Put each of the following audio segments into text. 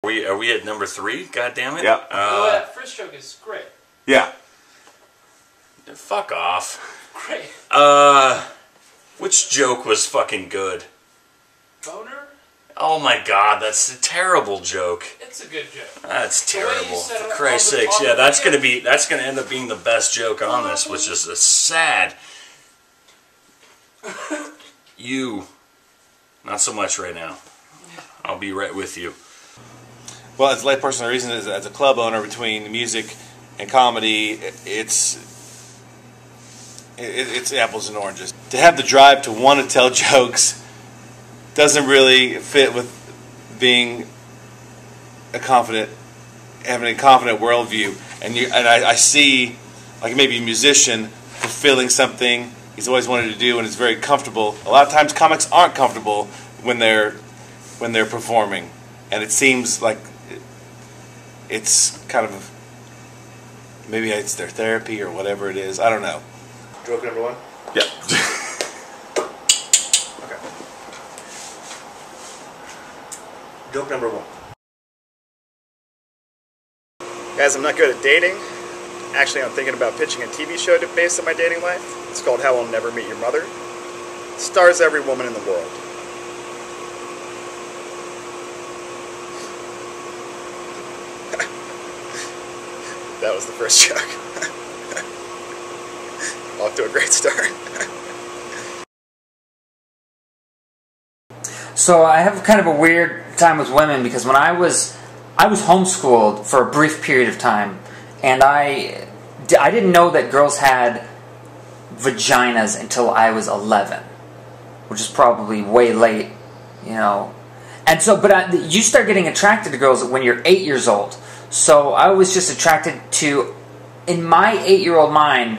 Are we at number 3? God damn it! Yeah. That first joke is great. Yeah. Fuck off. Great. Which joke was fucking good? Boner? Oh my god, that's a terrible joke. It's a good joke. That's terrible. For Christ's sakes, yeah, that's gonna end up being the best joke on this, which is a sad. You, not so much right now. I'll be right with you. Well, as a layperson, the reason is as a club owner between music and comedy, it's apples and oranges. To have the drive to want to tell jokes doesn't really fit with being having a confident worldview. And I see, like maybe a musician fulfilling something he's always wanted to do, and is very comfortable. A lot of times, comics aren't comfortable when they're performing, and it seems like it's kind of maybe it's their therapy or whatever it is. I don't know. Joke number 1? Yeah. Okay. Joke number 1. Guys, I'm not good at dating. Actually, I'm thinking about pitching a TV show based on my dating life. It's called How I'll Never Meet Your Mother. It stars every woman in the world. That was the first joke. Off to a great start. So I have kind of a weird time with women because when I was homeschooled for a brief period of time, and I didn't know that girls had vaginas until I was 11, which is probably way late, you know. And so, but you start getting attracted to girls when you're 8 years old. So I was just attracted to, in my 8-year-old mind,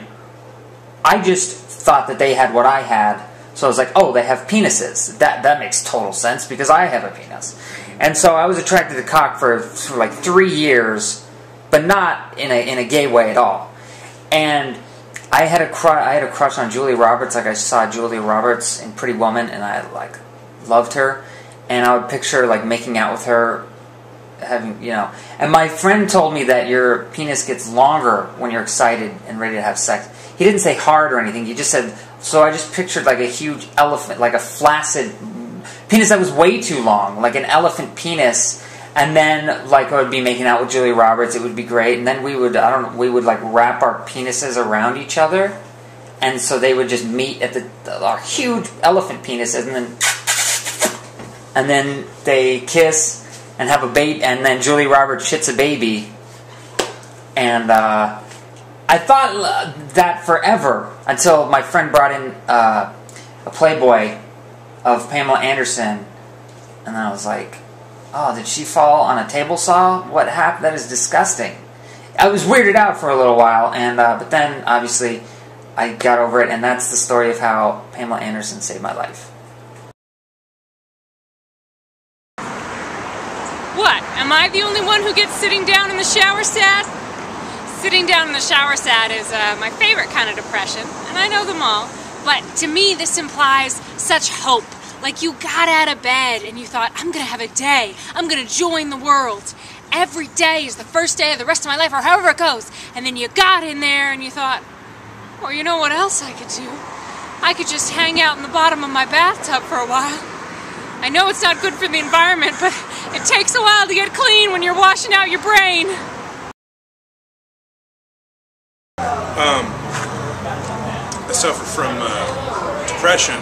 I just thought that they had what I had. So I was like, oh, they have penises. That makes total sense because I have a penis. And so I was attracted to cock for like 3 years, but not in a gay way at all. And I had a crush on Julia Roberts. Like I saw Julia Roberts in Pretty Woman, and I like loved her. And I would picture like making out with her, having, you know. And my friend told me that your penis gets longer when you're excited and ready to have sex. He didn't say hard or anything. He just said. So I just pictured like a huge elephant, like a flaccid penis that was way too long, like an elephant penis. And then, like, I would be making out with Julia Roberts. It would be great. And then we would, we would like wrap our penises around each other, and so they would just meet at our huge elephant penises, and then they kiss and have a baby, and then Julia Roberts shits a baby. And I thought that forever until my friend brought in a Playboy of Pamela Anderson, and I was like, oh, did she fall on a table saw? What happened? That is disgusting. I was weirded out for a little while, and but then, obviously, I got over it, and that's the story of how Pamela Anderson saved my life. What? Am I the only one who gets sitting down in the shower sad? Sitting down in the shower sad is my favorite kind of depression, and I know them all. But to me, this implies such hope. Like you got out of bed and you thought, I'm going to have a day. I'm going to join the world. Every day is the first day of the rest of my life, or however it goes. And then you got in there and you thought, well, you know what else I could do? I could just hang out in the bottom of my bathtub for a while. I know it's not good for the environment, but it takes a while to get clean when you're washing out your brain. I suffer from depression,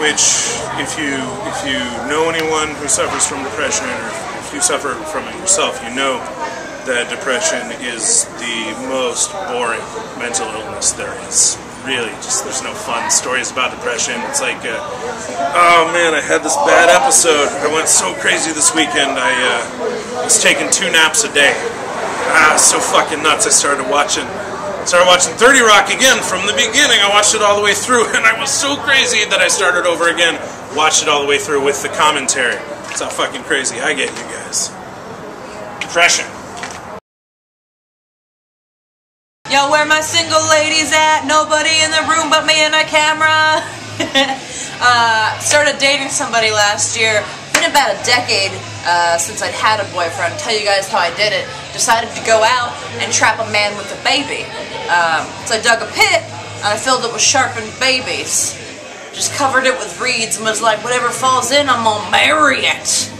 which if you know anyone who suffers from depression, or if you suffer from it yourself, you know that depression is the most boring mental illness there is. Really, there's no fun stories about depression. It's like, oh man, I had this bad episode. I went so crazy this weekend. I was taking 2 naps a day. So fucking nuts. I started watching 30 Rock again from the beginning. I watched it all the way through, and I was so crazy that I started over again, watched it all the way through with the commentary. That's how fucking crazy I get, you guys. Depression. Yo, where my single ladies at? Nobody in the room but me and a camera. Started dating somebody last year. Been about a decade. since I'd had a boyfriend, tell you guys how I did it. Decided to go out and trap a man with a baby. So I dug a pit, and I filled it with sharpened babies. Just covered it with reeds and was like, whatever falls in, I'm gonna marry it.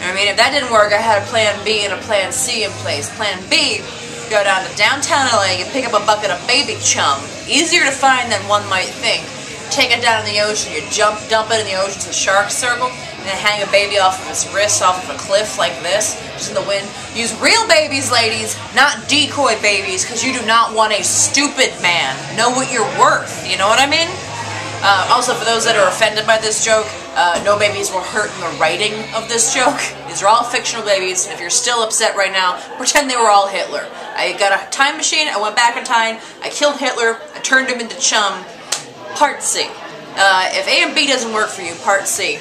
I mean, if that didn't work, I had a plan B and a plan C in place. Plan B, go down to downtown LA and pick up a bucket of baby chum. Easier to find than one might think. Take it down in the ocean, you dump it in the ocean to the shark circle, and then hang a baby off of his wrist, off of a cliff like this, just in the wind. Use real babies, ladies, not decoy babies, because you do not want a stupid man. Know what you're worth, you know what I mean? Also, for those that are offended by this joke, no babies were hurt in the writing of this joke. These are all fictional babies, and if you're still upset right now, pretend they were all Hitler. I got a time machine, I went back in time, I killed Hitler, I turned him into chum. Part C. If A and B doesn't work for you, Part C.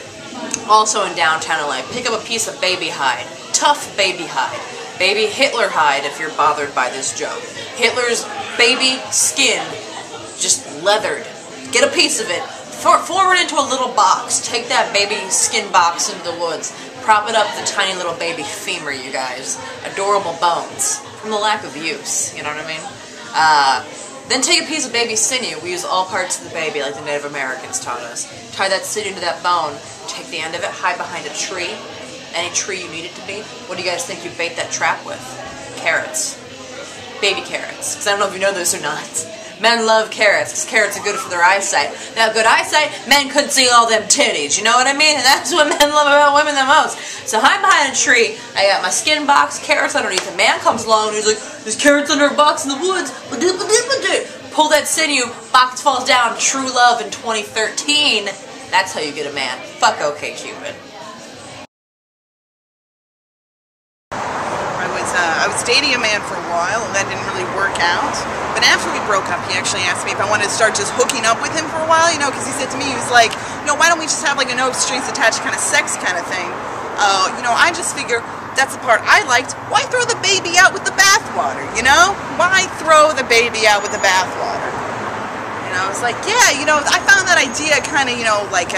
Also in downtown LA, pick up a piece of baby hide. Tough baby hide. Baby Hitler hide if you're bothered by this joke. Hitler's baby skin, just leathered. Get a piece of it, form it into a little box. Take that baby skin box into the woods. Prop it up the tiny little baby femur, you guys. Adorable bones. From the lack of use, you know what I mean? Then take a piece of baby sinew. We use all parts of the baby like the Native Americans taught us. Tie that sinew to that bone. Take the end of it, hide behind a tree. Any tree you need it to be. What do you guys think you bait that trap with? Carrots. Baby carrots. Because I don't know if you know this or not. Men love carrots, because carrots are good for their eyesight. Now, good eyesight, men couldn't see all them titties, you know what I mean? And that's what men love about women the most. So hide behind a tree, I got my skin box, carrots underneath. A man comes along and he's like, there's carrots under a box in the woods. Pull that sinew, box falls down, true love in 2013. That's how you get a man. Fuck OK Cupid. I was dating a man for a while, and that didn't really work out. But after we broke up, he actually asked me if I wanted to start just hooking up with him for a while, you know, because he said to me, he was like, you know, why don't we just have like a no strings attached kind of sex kind of thing? You know, I just figure that's the part I liked. Why throw the baby out with the bathwater, you know? Why throw the baby out with the bathwater? You know, it's like, yeah, you know, I found that idea kind of, you know, like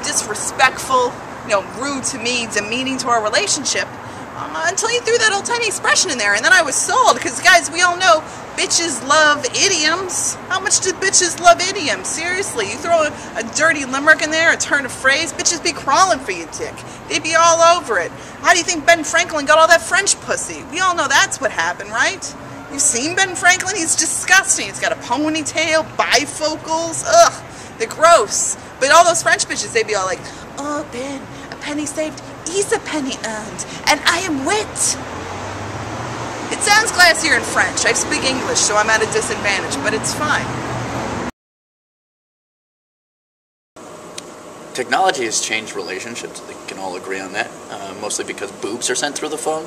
disrespectful, you know, rude to me, demeaning to our relationship. Until you threw that old tiny expression in there, and then I was sold, because guys, we all know bitches love idioms. How much do bitches love idioms? Seriously, you throw a dirty limerick in there, a turn of phrase, bitches be crawling for you, dick. They'd be all over it. How do you think Ben Franklin got all that French pussy? We all know that's what happened, right? You've seen Ben Franklin? He's disgusting. He's got a ponytail, bifocals, ugh, they're gross. But all those French bitches, they'd be all like, oh, Ben, a penny saved is a penny earned, and I am wit. It sounds classier in French. I speak English, so I'm at a disadvantage, but it's fine. Technology has changed relationships. We can all agree on that, mostly because boobs are sent through the phone.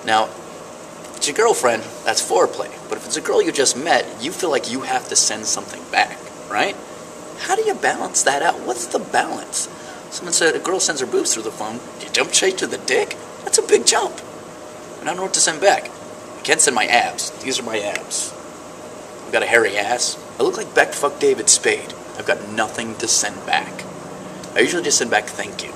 Now, if it's your girlfriend, that's foreplay. But if it's a girl you just met, you feel like you have to send something back, right? How do you balance that out? What's the balance? Someone said a girl sends her boobs through the phone. Do you jump straight to the dick? That's a big jump. And I don't know what to send back. I can't send my abs. These are my abs. I've got a hairy ass. I look like Beck fuck David Spade. I've got nothing to send back. I usually just send back thank you.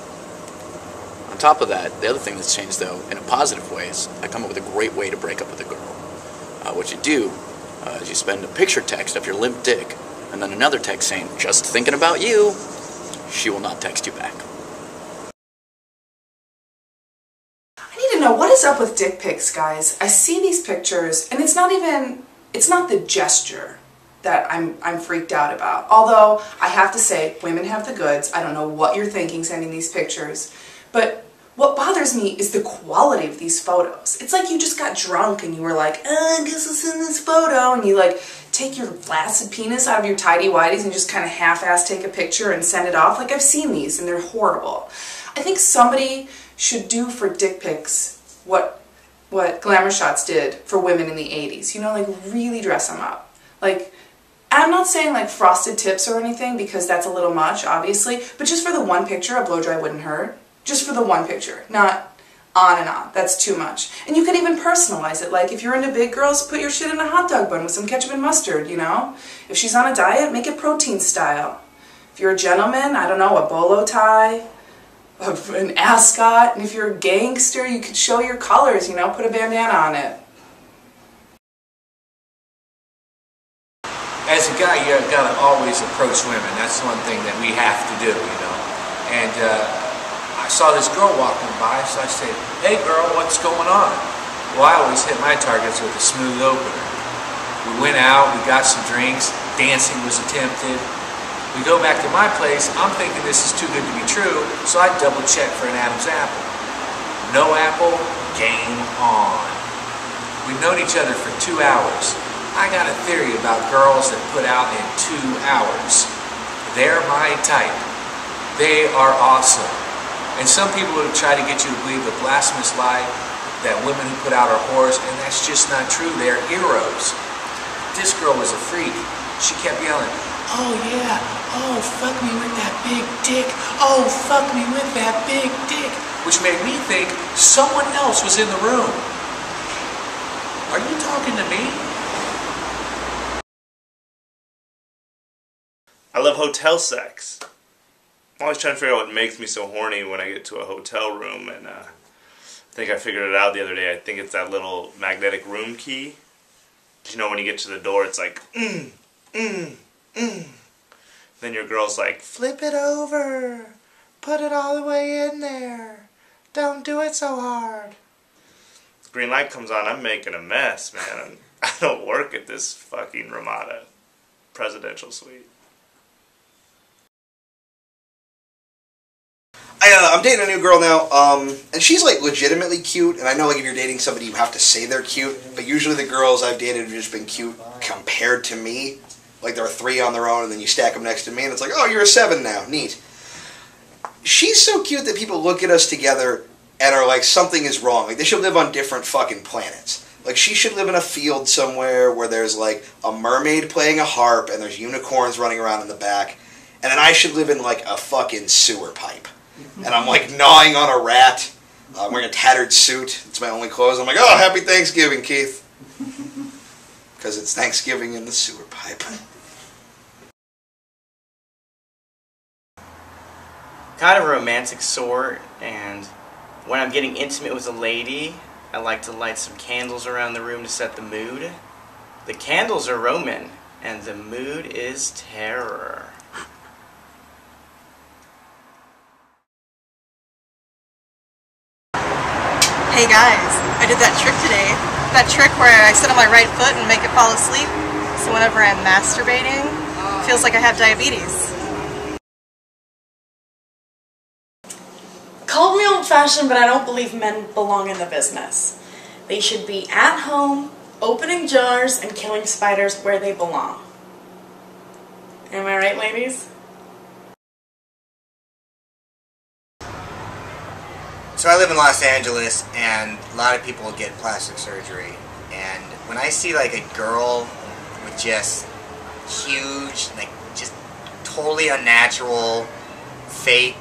On top of that, the other thing that's changed though, in a positive way, is I come up with a great way to break up with a girl. What you do is you spend a picture text of your limp dick, and then another text saying, just thinking about you. She will not text you back. I need to know, what is up with dick pics, guys? I see these pictures, and it's not the gesture that I'm freaked out about. Although, I have to say, women have the goods. I don't know what you're thinking sending these pictures. But what bothers me is the quality of these photos. It's like you just got drunk and you were like, I guess I'll send this photo, and you like take your flaccid penis out of your tighty-whities and just kind of half-ass take a picture and send it off. Like, I've seen these and they're horrible. I think somebody should do for dick pics what Glamour Shots did for women in the 80s. You know, like really dress them up. Like, I'm not saying like frosted tips or anything because that's a little much, obviously, but just for the one picture, a blow dry wouldn't hurt. Just for the one picture, not on and on. That's too much. And you could even personalize it. Like, if you're into big girls, put your shit in a hot dog bun with some ketchup and mustard, you know? If she's on a diet, make it protein style. If you're a gentleman, I don't know, a bolo tie. an ascot, and if you're a gangster, you could show your colors, you know, put a bandana on it. As a guy, you gotta always approach women. That's one thing that we have to do, you know. And I saw this girl walking by, so I said, "Hey girl, what's going on?" Well, I always hit my targets with a smooth opener. We went out, we got some drinks, dancing was attempted. We go back to my place, I'm thinking this is too good to be true, so I double check for an Adam's apple. No apple, game on. We've known each other for 2 hours. I got a theory about girls that put out in 2 hours. They're my type. They are awesome. And some people would try to get you to believe the blasphemous lie that women who put out are whores, and that's just not true. They're heroes. This girl was a freak. She kept yelling, "Oh yeah, oh fuck me with that big dick, oh fuck me with that big dick," which made me think someone else was in the room. Are you talking to me? I love hotel sex. I'm always trying to figure out what makes me so horny when I get to a hotel room, and I think I figured it out the other day. I think it's that little magnetic room key. You know, when you get to the door, it's like, Then your girl's like, "Flip it over. Put it all the way in there. Don't do it so hard." The green light comes on, I'm making a mess, man. I don't work at this fucking Ramada presidential suite. I'm dating a new girl now, and she's like legitimately cute, and I know like if you're dating somebody you have to say they're cute, but usually the girls I've dated have just been cute compared to me. Like there are 3 on their own and then you stack them next to me and it's like, oh, you're a 7 now, neat. She's so cute that people look at us together and are like, something is wrong. Like they should live on different fucking planets. Like she should live in a field somewhere where there's like a mermaid playing a harp and there's unicorns running around in the back, and then I should live in like a fucking sewer pipe. And I'm like gnawing on a rat. I'm wearing a tattered suit. It's my only clothes. I'm like, oh, happy Thanksgiving, Keith. Because it's Thanksgiving in the sewer pipe. Kind of a romantic sort, and when I'm getting intimate with a lady, I like to light some candles around the room to set the mood. The candles are Roman, and the mood is terror. Hey guys, I did that trick today. That trick where I sit on my right foot and make it fall asleep. So whenever I'm masturbating, it feels like I have diabetes. Call me old-fashioned, but I don't believe men belong in the business. They should be at home, opening jars and killing spiders where they belong. Am I right, ladies? So I live in Los Angeles, and a lot of people get plastic surgery. And when I see like a girl with just huge, like just totally unnatural, fake,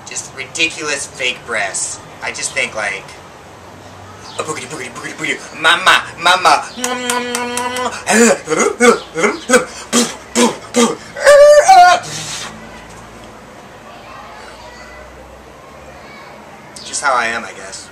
just ridiculous fake breasts, I just think like, a boogity boogity boogity boogity, mama, mama, just how I am, I guess.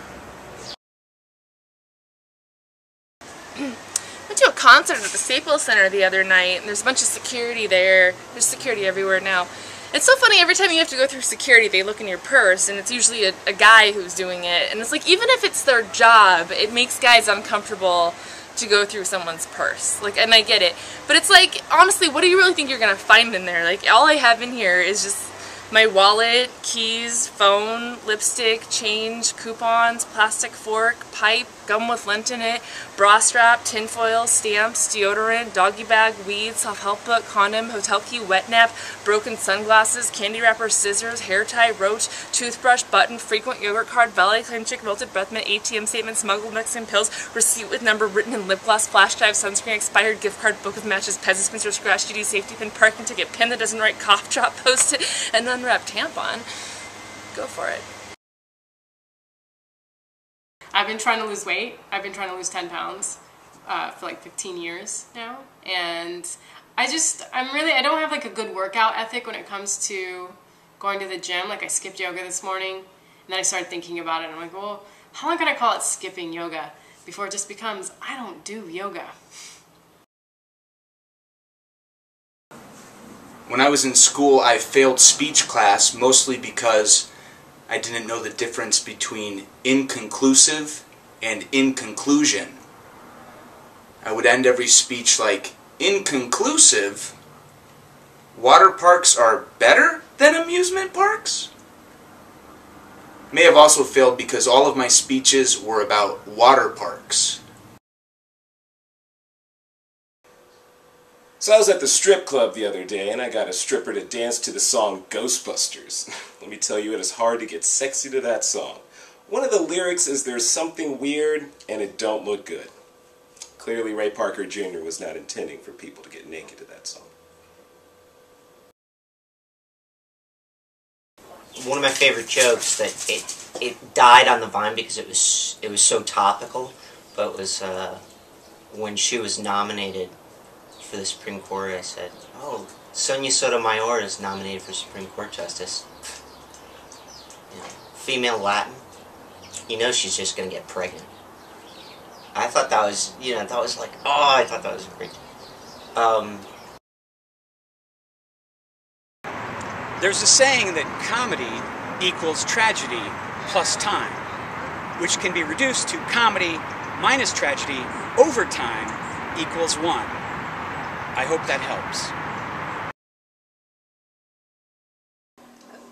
Went to a concert at the Staples Center the other night, and there's a bunch of security there. There's security everywhere now. It's so funny, every time you have to go through security, they look in your purse, and it's usually a guy who's doing it. And it's like, even if it's their job, it makes guys uncomfortable to go through someone's purse. Like, and I get it. But it's like, honestly, what do you really think you're going to find in there? Like, all I have in here is just my wallet, keys, phone, lipstick, change, coupons, plastic fork, pipe, gum with lint in it, bra strap, tinfoil, stamps, deodorant, doggy bag, weed, self-help book, condom, hotel key, wet nap, broken sunglasses, candy wrapper, scissors, hair tie, roach, toothbrush, button, frequent yogurt card, valet claim chick, melted breath mint, ATM statement, smuggled Mexican pills, receipt with number written in lip gloss, flash drive, sunscreen, expired gift card, book with matches, Pez dispenser, scratch duty, safety pin, parking ticket, pin that doesn't write, cough drop, post-it, and unwrapped tampon. Go for it. I've been trying to lose weight. I've been trying to lose 10 pounds for like 15 years now. And I don't have like a good workout ethic when it comes to going to the gym. Like I skipped yoga this morning, and then I started thinking about it, and I'm like, well, how long can I call it skipping yoga before it just becomes, I don't do yoga? When I was in school, I failed speech class mostly because I didn't know the difference between inconclusive and inconclusion. I would end every speech like, inconclusive? Water parks are better than amusement parks? May have also failed because all of my speeches were about water parks. So I was at the strip club the other day and I got a stripper to dance to the song Ghostbusters. Let me tell you, it is hard to get sexy to that song. One of the lyrics is there's something weird and it don't look good. Clearly Ray Parker Jr. was not intending for people to get naked to that song. One of my favorite jokes that it died on the vine because it was so topical, but was when she was nominated for the Supreme Court. I said, "Oh, Sonia Sotomayor is nominated for Supreme Court Justice. You know, female Latin. You know she's just gonna get pregnant." I thought that was, that was like, oh, I thought that was great. There's a saying that comedy equals tragedy plus time, which can be reduced to comedy minus tragedy over time equals 1. I hope that helps.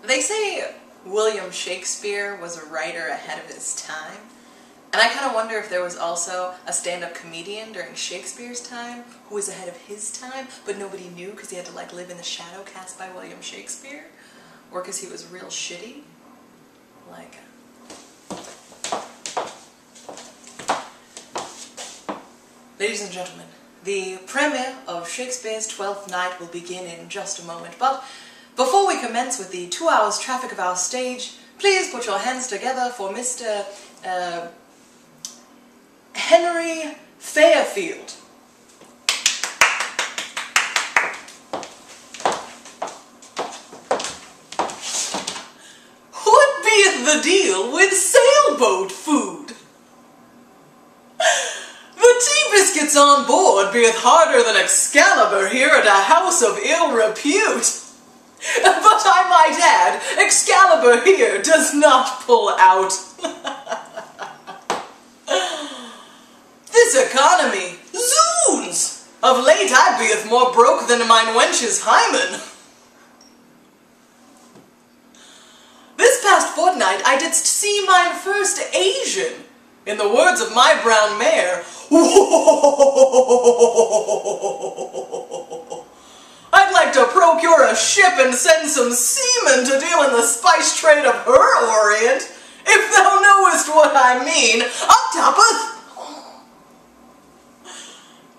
They say William Shakespeare was a writer ahead of his time. And I kind of wonder if there was also a stand-up comedian during Shakespeare's time who was ahead of his time, but nobody knew because he had to like live in the shadow cast by William Shakespeare, or because he was real shitty. Like, ladies and gentlemen, the premiere of Shakespeare's Twelfth Night will begin in just a moment, but before we commence with the 2 hours traffic of our stage, please put your hands together for Mr. Henry Fairfield. What beeth the deal with sailboat food? The tea biscuits on board beeth harder than Excalibur here at a house of ill repute. But I might add, Excalibur here does not pull out. This economy, zoons! Of late I beeth more broke than mine wench's hymen. This past fortnight I didst see mine first Asian. In the words of my brown mare, I'd like to procure a ship and send some seamen to deal in the spice trade of her Orient, if thou knowest what I mean. Octopus!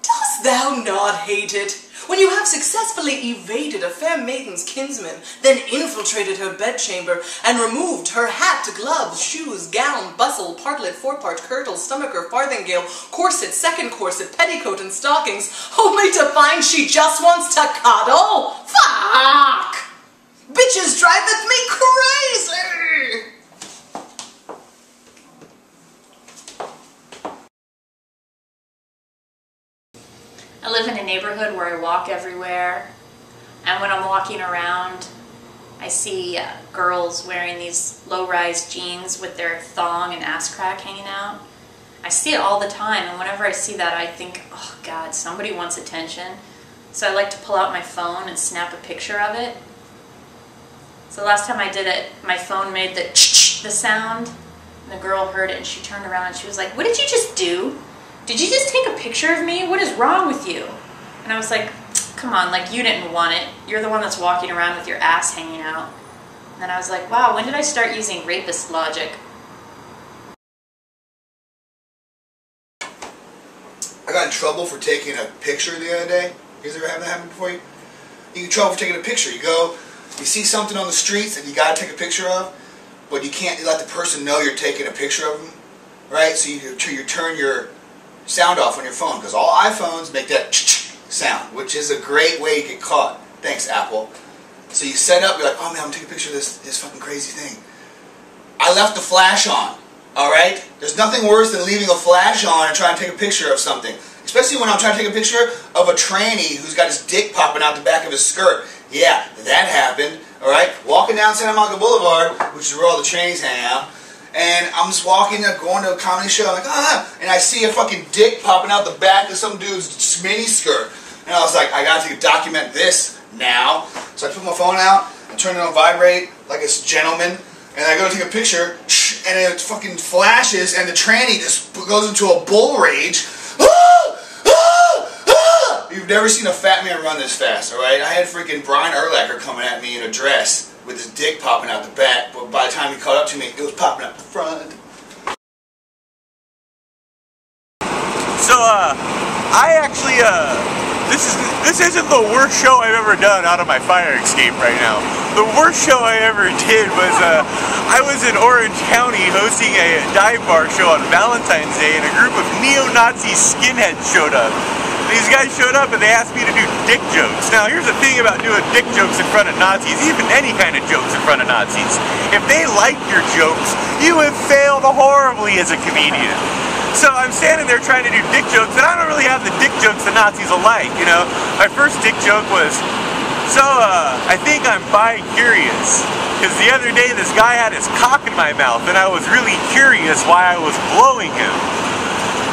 Dost thou not hate it, when you have successfully evaded a fair maiden's kinsman, then infiltrated her bedchamber, and removed her hat, gloves, shoes, gown, bustle, partlet, forepart, kirtle, stomacher, farthingale, corset, second corset, petticoat, and stockings, only to find she just wants to cuddle? Fuck! Bitches driveth me crazy! I live in a neighborhood where I walk everywhere, and when I'm walking around, I see girls wearing these low-rise jeans with their thong and ass crack hanging out. I see it all the time, and whenever I see that, I think, oh God, somebody wants attention. So I like to pull out my phone and snap a picture of it. So the last time I did it, my phone made the sound, and the girl heard it, and she turned around and she was like, "What did you just do? Did you just take a picture of me? What is wrong with you?" And I was like, come on, like, you didn't want it. You're the one that's walking around with your ass hanging out. And then I was like, wow, when did I start using rapist logic? I got in trouble for taking a picture the other day. You guys ever have that happen before you? You get in trouble for taking a picture. You go, you see something on the streets that you gotta take a picture of, but you can't let the person know you're taking a picture of them, right? So you turn your sound off on your phone, because all iPhones make that sound, which is a great way to get caught. Thanks, Apple. So you set up, you're like, oh man, I'm gonna take a picture of this fucking crazy thing. I left the flash on, alright? There's nothing worse than leaving a flash on and trying to take a picture of something. Especially when I'm trying to take a picture of a tranny who's got his dick popping out the back of his skirt. Yeah, that happened, alright? Walking down Santa Monica Boulevard, which is where all the trannies hang out, and I'm just walking, going to a comedy show, I'm like, ah, and I see a fucking dick popping out the back of some dude's mini skirt. And I was like, I gotta document this now. So I put my phone out and turn it on vibrate like a gentleman, and I go to take a picture, and it fucking flashes, and the tranny just goes into a bull rage. You've never seen a fat man run this fast, alright? I had freaking Brian Urlacher coming at me in a dress with his dick popping out the back, but by the time he caught up to me, it was popping out the front. So, I actually, this isn't the worst show I've ever done out of my fire escape right now. The worst show I ever did was, I was in Orange County hosting a dive bar show on Valentine's Day, and a group of neo-Nazi skinheads showed up. These guys showed up and they asked me to do dick jokes. Now here's the thing about doing dick jokes in front of Nazis, even any kind of jokes in front of Nazis. If they like your jokes, you have failed horribly as a comedian. So I'm standing there trying to do dick jokes, and I don't really have the dick jokes the Nazis will like, you know. My first dick joke was, so I think I'm bi-curious. Because the other day this guy had his cock in my mouth, and I was really curious why I was blowing him.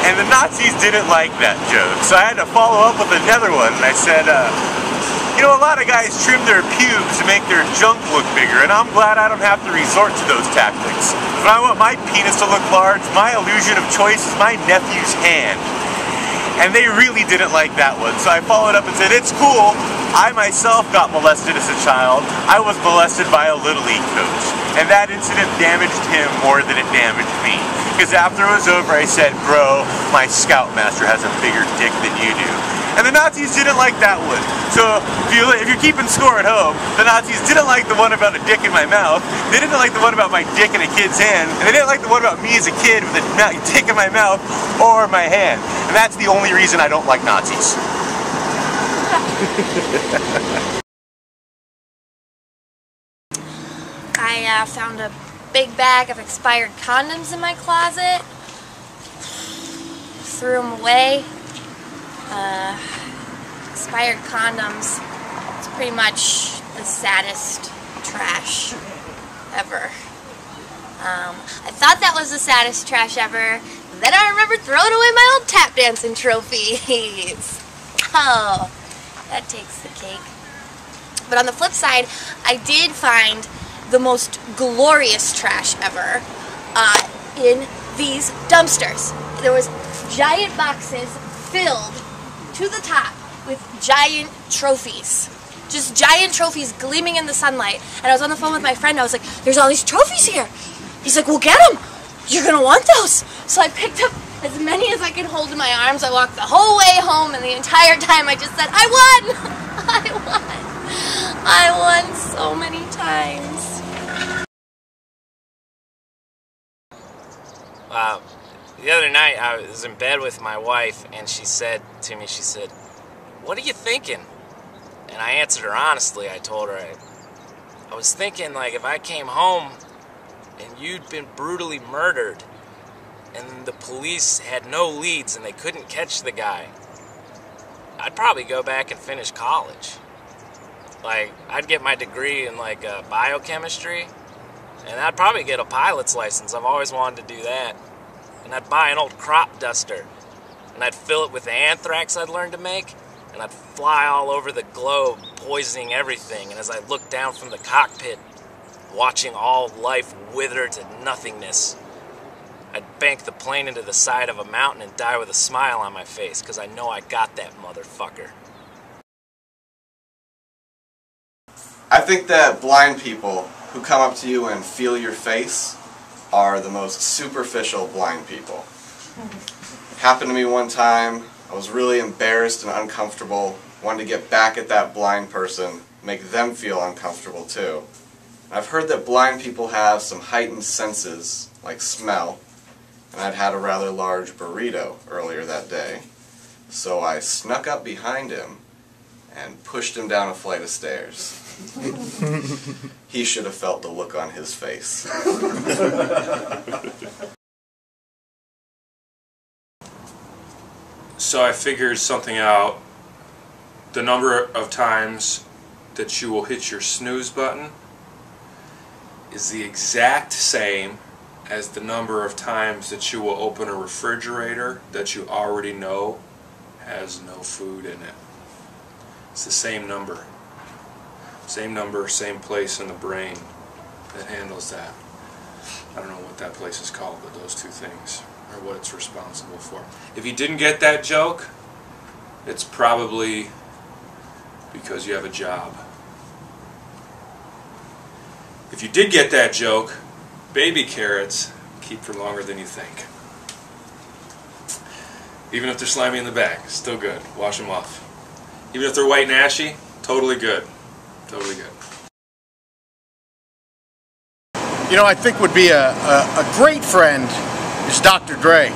And the Nazis didn't like that joke, so I had to follow up with another one, and I said, you know, a lot of guys trim their pubes to make their junk look bigger, and I'm glad I don't have to resort to those tactics. When I want my penis to look large, my illusion of choice is my nephew's hand. And they really didn't like that one, so I followed up and said, it's cool, I myself got molested as a child. I was molested by a Little League coach, and that incident damaged him more than it damaged me. Because after it was over, I said, bro, my scoutmaster has a bigger dick than you do. And the Nazis didn't like that one. So if you're keeping score at home, the Nazis didn't like the one about a dick in my mouth, they didn't like the one about my dick in a kid's hand, and they didn't like the one about me as a kid with a dick in my mouth or my hand. And that's the only reason I don't like Nazis. I found a big bag of expired condoms in my closet, threw them away. Expired condoms, it's pretty much the saddest trash ever. I thought that was the saddest trash ever, then I remembered throwing away my old tap dancing trophies. Oh, that takes the cake. But on the flip side, I did find the most glorious trash ever in these dumpsters. There was giant boxes filled to the top with giant trophies. Just giant trophies gleaming in the sunlight. And I was on the phone with my friend. I was like, there's all these trophies here. He's like, well, get them. You're going to want those. So I picked up as many as I could hold in my arms. I walked the whole way home, and the entire time I just said, I won. I won. I won so many times. The other night I was in bed with my wife, and she said to me, she said, what are you thinking? And I answered her honestly. I told her, I was thinking, like, if I came home and you'd been brutally murdered and the police had no leads and they couldn't catch the guy, I'd probably go back and finish college. Like, I'd get my degree in, like, biochemistry, and I'd probably get a pilot's license. I've always wanted to do that. And I'd buy an old crop duster, and I'd fill it with the anthrax I'd learned to make, and I'd fly all over the globe, poisoning everything. And as I looked down from the cockpit, watching all life wither to nothingness, I'd bank the plane into the side of a mountain and die with a smile on my face, because I know I got that motherfucker. I think that blind people who come up to you and feel your face are the most superficial blind people. It happened to me one time. I was really embarrassed and uncomfortable, wanted to get back at that blind person, make them feel uncomfortable too. And I've heard that blind people have some heightened senses, like smell, and I'd had a rather large burrito earlier that day. So I snuck up behind him and pushed him down a flight of stairs. He should have felt the look on his face. So I figured something out. The number of times that you will hit your snooze button is the exact same as the number of times that you will open a refrigerator that you already know has no food in it. It's the same number. Same number, same place in the brain that handles that. I don't know what that place is called, but those two things are what it's responsible for. If you didn't get that joke, it's probably because you have a job. If you did get that joke, baby carrots keep for longer than you think. Even if they're slimy in the back, still good. Wash them off. Even if they're white and ashy, totally good. Totally good. You know, I think would be a great friend is Dr. Dre.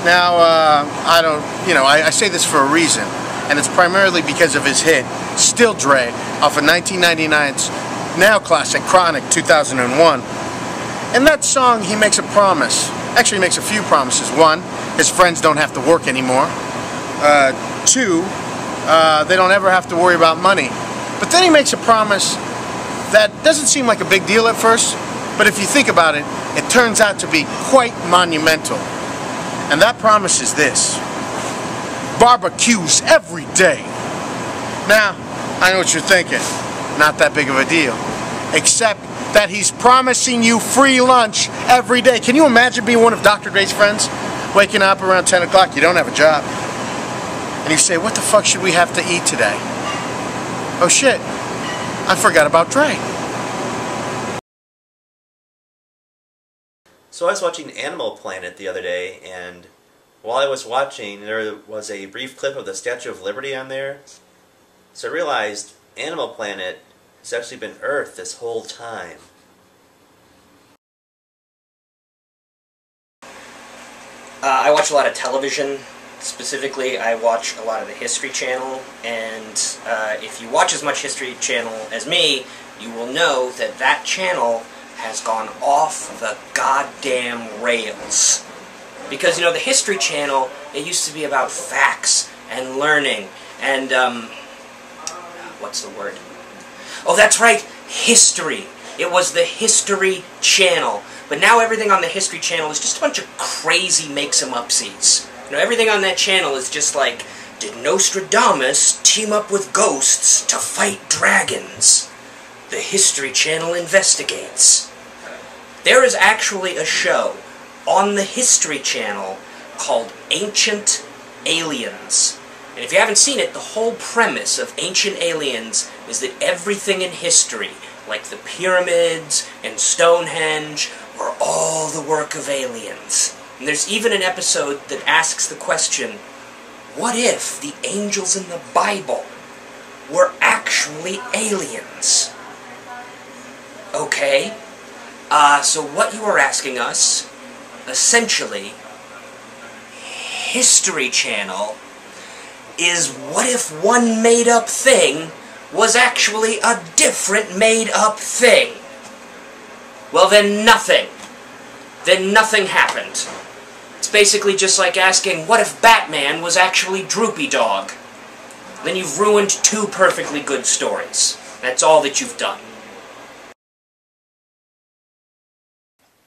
Now, I say this for a reason, and it's primarily because of his hit, Still Dre, off of 1999's now classic Chronic 2001. In that song, he makes a promise. Actually, he makes a few promises. One, his friends don't have to work anymore. Two, they don't ever have to worry about money. But then he makes a promise that doesn't seem like a big deal at first, but if you think about it, it turns out to be quite monumental. And that promise is this: barbecues every day. Now, I know what you're thinking. Not that big of a deal. Except that he's promising you free lunch every day. Can you imagine being one of Dr. Dre's friends? Waking up around 10 o'clock, you don't have a job. And you say, what the fuck should we have to eat today? Oh shit, I forgot about Dre. So I was watching Animal Planet the other day, and while I was watching, there was a brief clip of the Statue of Liberty on there. So I realized Animal Planet has actually been Earth this whole time. I watch a lot of television. Specifically, I watch a lot of the History Channel, and if you watch as much History Channel as me, you will know that that channel has gone off the goddamn rails. Because, you know, the History Channel, it used to be about facts and learning and, what's the word? Oh, that's right, history. It was the History Channel. But now everything on the History Channel is just a bunch of crazy make-some-upsies. You know, everything on that channel is just like, did Nostradamus team up with ghosts to fight dragons? The History Channel investigates. There is actually a show on the History Channel called Ancient Aliens. And if you haven't seen it, the whole premise of Ancient Aliens is that everything in history, like the pyramids and Stonehenge, were all the work of aliens. And there's even an episode that asks the question, what if the angels in the Bible were actually aliens? Okay, so what you are asking us, essentially, History Channel, is what if one made-up thing was actually a different made-up thing? Well, then nothing. Then nothing happened. It's basically just like asking, what if Batman was actually Droopy Dog? Then you've ruined two perfectly good stories. That's all that you've done.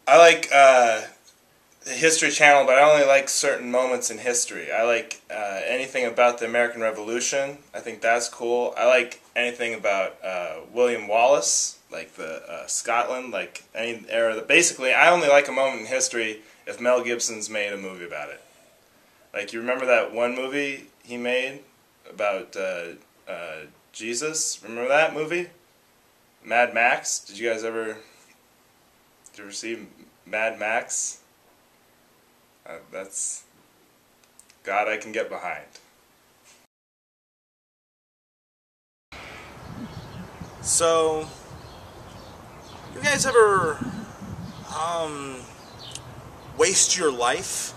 I like the History Channel, but I only like certain moments in history. I like anything about the American Revolution. I think that's cool. I like anything about William Wallace, like the Scotland, like any era. Basically, I only like a moment in history if Mel Gibson's made a movie about it. Like, you remember that one movie he made about Jesus? Remember that movie? Mad Max? Did you ever see Mad Max? That's God I can get behind. So, you guys ever waste your life?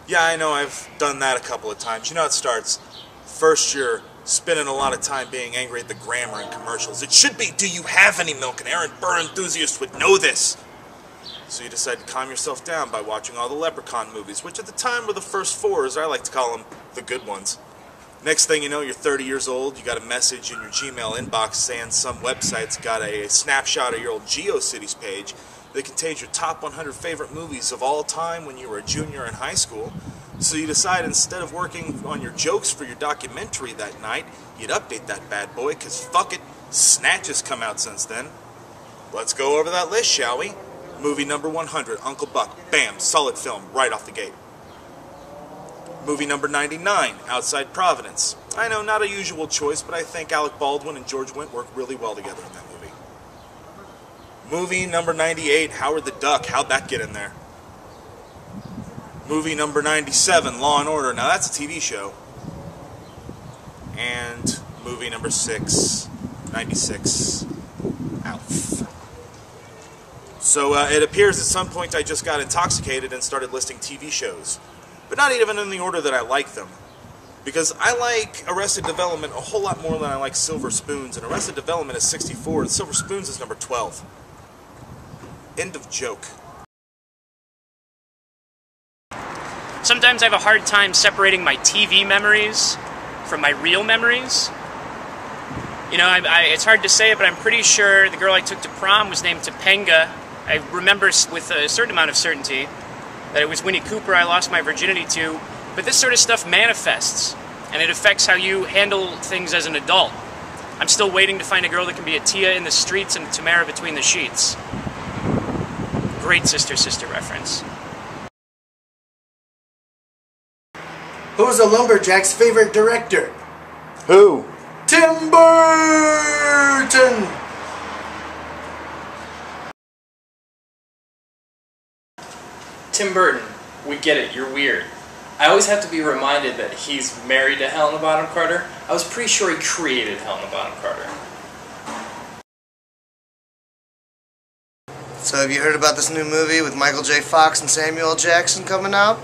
Yeah, I know, I've done that a couple of times. You know, it starts first you're spending a lot of time being angry at the grammar in commercials. It should be, do you have any milk? An Aaron Burr enthusiast would know this. So you decide to calm yourself down by watching all the Leprechaun movies, which at the time were the first 4, as I like to call them, the good ones. Next thing you know, you're 30 years old, you got a message in your Gmail inbox saying some website's got a snapshot of your old GeoCities page that contains your top 100 favorite movies of all time when you were a junior in high school. So you decide instead of working on your jokes for your documentary that night, you'd update that bad boy, because fuck it, Snatch has come out since then. Let's go over that list, shall we? Movie number 100, Uncle Buck. Bam, solid film, right off the gate. Movie number 99, Outside Providence. I know, not a usual choice, but I think Alec Baldwin and George Wendt work really well together in that movie. Movie number 98, Howard the Duck. How'd that get in there? Movie number 97, Law and Order. Now that's a TV show. And movie number 96, Alf. So it appears at some point I just got intoxicated and started listing TV shows. But not even in the order that I like them. Because I like Arrested Development a whole lot more than I like Silver Spoons. And Arrested Development is 64 and Silver Spoons is number 12. End of joke. Sometimes I have a hard time separating my TV memories from my real memories. You know, it's hard to say it, but I'm pretty sure the girl I took to prom was named Topanga. I remember with a certain amount of certainty that it was Winnie Cooper I lost my virginity to, but this sort of stuff manifests, and it affects how you handle things as an adult. I'm still waiting to find a girl that can be a Tia in the streets and a Tamara between the sheets. Great Sister Sister reference. Who's a lumberjack's favorite director? Who? Tim Burton! Tim Burton, we get it, you're weird. I always have to be reminded that he's married to Helena Bonham Carter. I was pretty sure he created Helena Bonham Carter. So have you heard about this new movie with Michael J. Fox and Samuel L. Jackson coming out?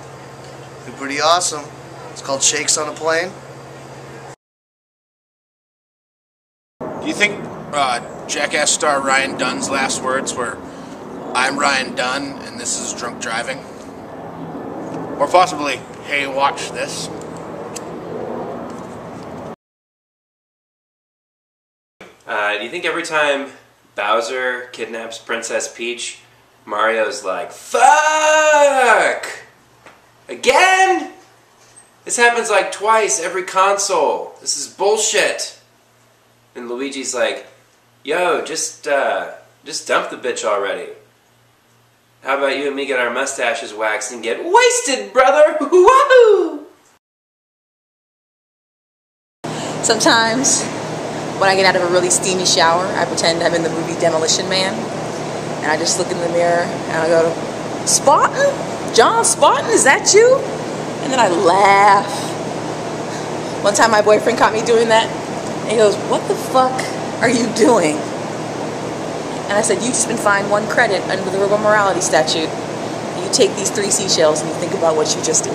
It's pretty awesome. It's called Shakes on a Plane. Do you think Jackass star Ryan Dunn's last words were, "I'm Ryan Dunn and this is drunk driving"? Or possibly, "Hey, watch this"? Do you think every time Bowser kidnaps Princess Peach, Mario's like, "Fuck! Again? This happens like twice every console. This is bullshit." And Luigi's like, "Yo, just dump the bitch already. How about you and me get our mustaches waxed and get wasted, brother? Woohoo!" Sometimes, when I get out of a really steamy shower, I pretend I'm in the movie Demolition Man. And I just look in the mirror and I go, "Spartan? John Spartan, is that you?" And then I laugh. One time my boyfriend caught me doing that. And he goes, "What the fuck are you doing?" And I said, "You've just been fined 1 credit under the verbal morality statute. And you take these 3 seashells and you think about what you just did."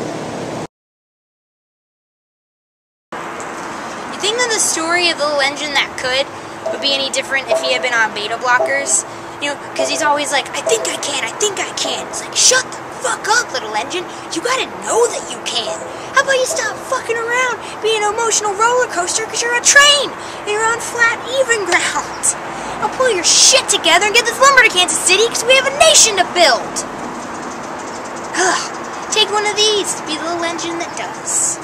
You think that the story of the little engine that could would be any different if he had been on beta blockers? You know, because he's always like, "I think I can, I think I can." It's like, shut the fuck up, little engine. You gotta know that you can. How about you stop fucking around being an emotional roller coaster because you're a train and you're on flat, even ground. Now pull your shit together and get this lumber to Kansas City because we have a nation to build. Take one of these to be the little engine that does.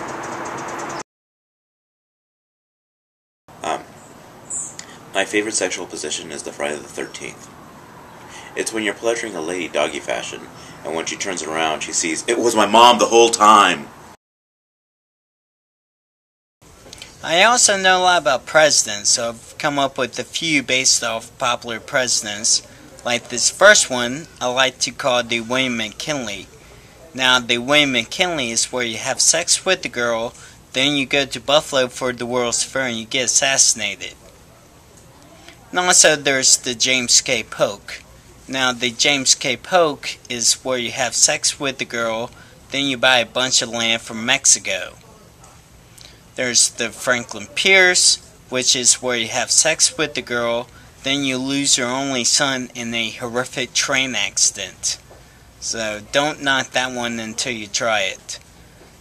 My favorite sexual position is the Friday the 13th. It's when you're pleasuring a lady doggy fashion, and when she turns around, she sees, "It was my mom the whole time." I also know a lot about presidents, so I've come up with a few based off popular presidents. Like this first one, I like to call the William McKinley. Now, the William McKinley is where you have sex with the girl, then you go to Buffalo for the World's Fair and you get assassinated. And also there's the James K. Polk. Now, the James K. Polk is where you have sex with the girl, then you buy a bunch of land from Mexico. There's the Franklin Pierce, which is where you have sex with the girl, then you lose your only son in a horrific train accident. So don't knock that one until you try it.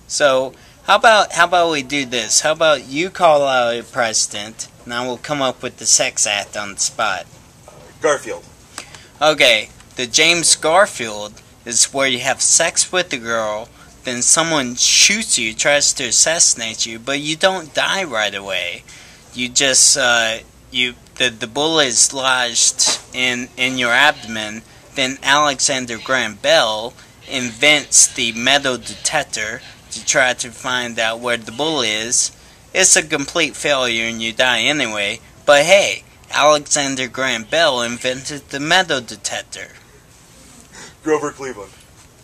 So how about we do this? How about you call out a president, and I will come up with the sex act on the spot. Garfield. Okay, the James Garfield is where you have sex with the girl, then someone shoots you, tries to assassinate you, but you don't die right away. You just, the bullet is lodged in your abdomen, then Alexander Graham Bell invents the metal detector to try to find out where the bullet is. It's a complete failure and you die anyway, but hey, Alexander Graham Bell invented the metal detector. Grover Cleveland.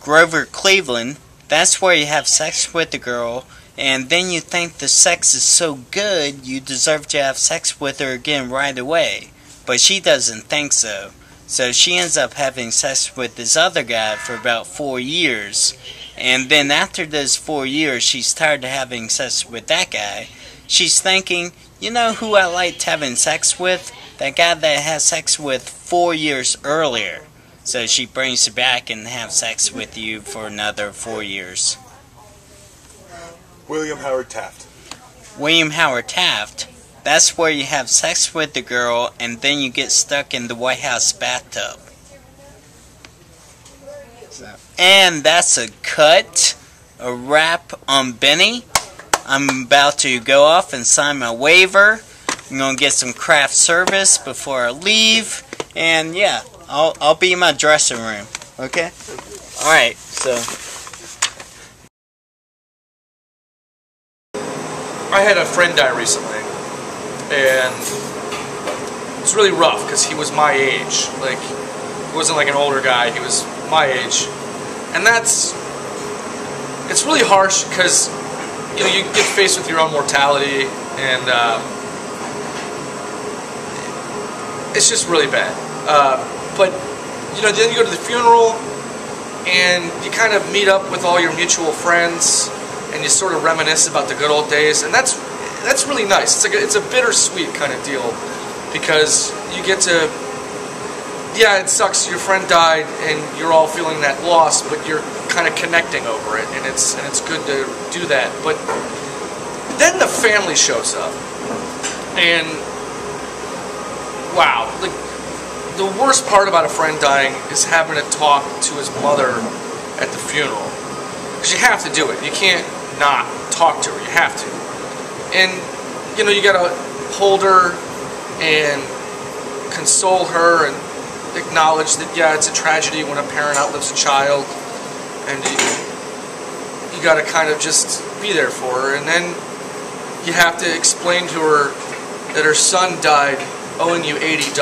Grover Cleveland, that's where you have sex with the girl, and then you think the sex is so good you deserve to have sex with her again right away. But she doesn't think so. So she ends up having sex with this other guy for about 4 years. And then after those 4 years, she's tired of having sex with that guy. She's thinking, you know who I liked having sex with? That guy that I had sex with 4 years earlier. So she brings you back and have sex with you for another 4 years. William Howard Taft. William Howard Taft, that's where you have sex with the girl and then you get stuck in the White House bathtub. And that's a cut, a wrap on Bennie. I'm about to go off and sign my waiver. I'm going to get some craft service before I leave. And yeah, I'll be in my dressing room. Okay? Alright, so... I had a friend die recently, and it's really rough because he was my age. Like, he wasn't like an older guy, he was my age. And it's really harsh because, you know, you get faced with your own mortality, and it's just really bad. But, you know, then you go to the funeral, and you kind of meet up with all your mutual friends, and you sort of reminisce about the good old days, and that's really nice. It's a bittersweet kind of deal, because you get to, yeah, it sucks your friend died and you're all feeling that loss, but you're kind of connecting over it, and it's good to do that. But then the family shows up, and wow, like the worst part about a friend dying is having to talk to his mother at the funeral, because you have to do it. You can't not talk to her. You have to. And, you know, you gotta hold her and console her and acknowledge that, yeah, it's a tragedy when a parent outlives a child, and you gotta kind of just be there for her. And then you have to explain to her that her son died owing you $80.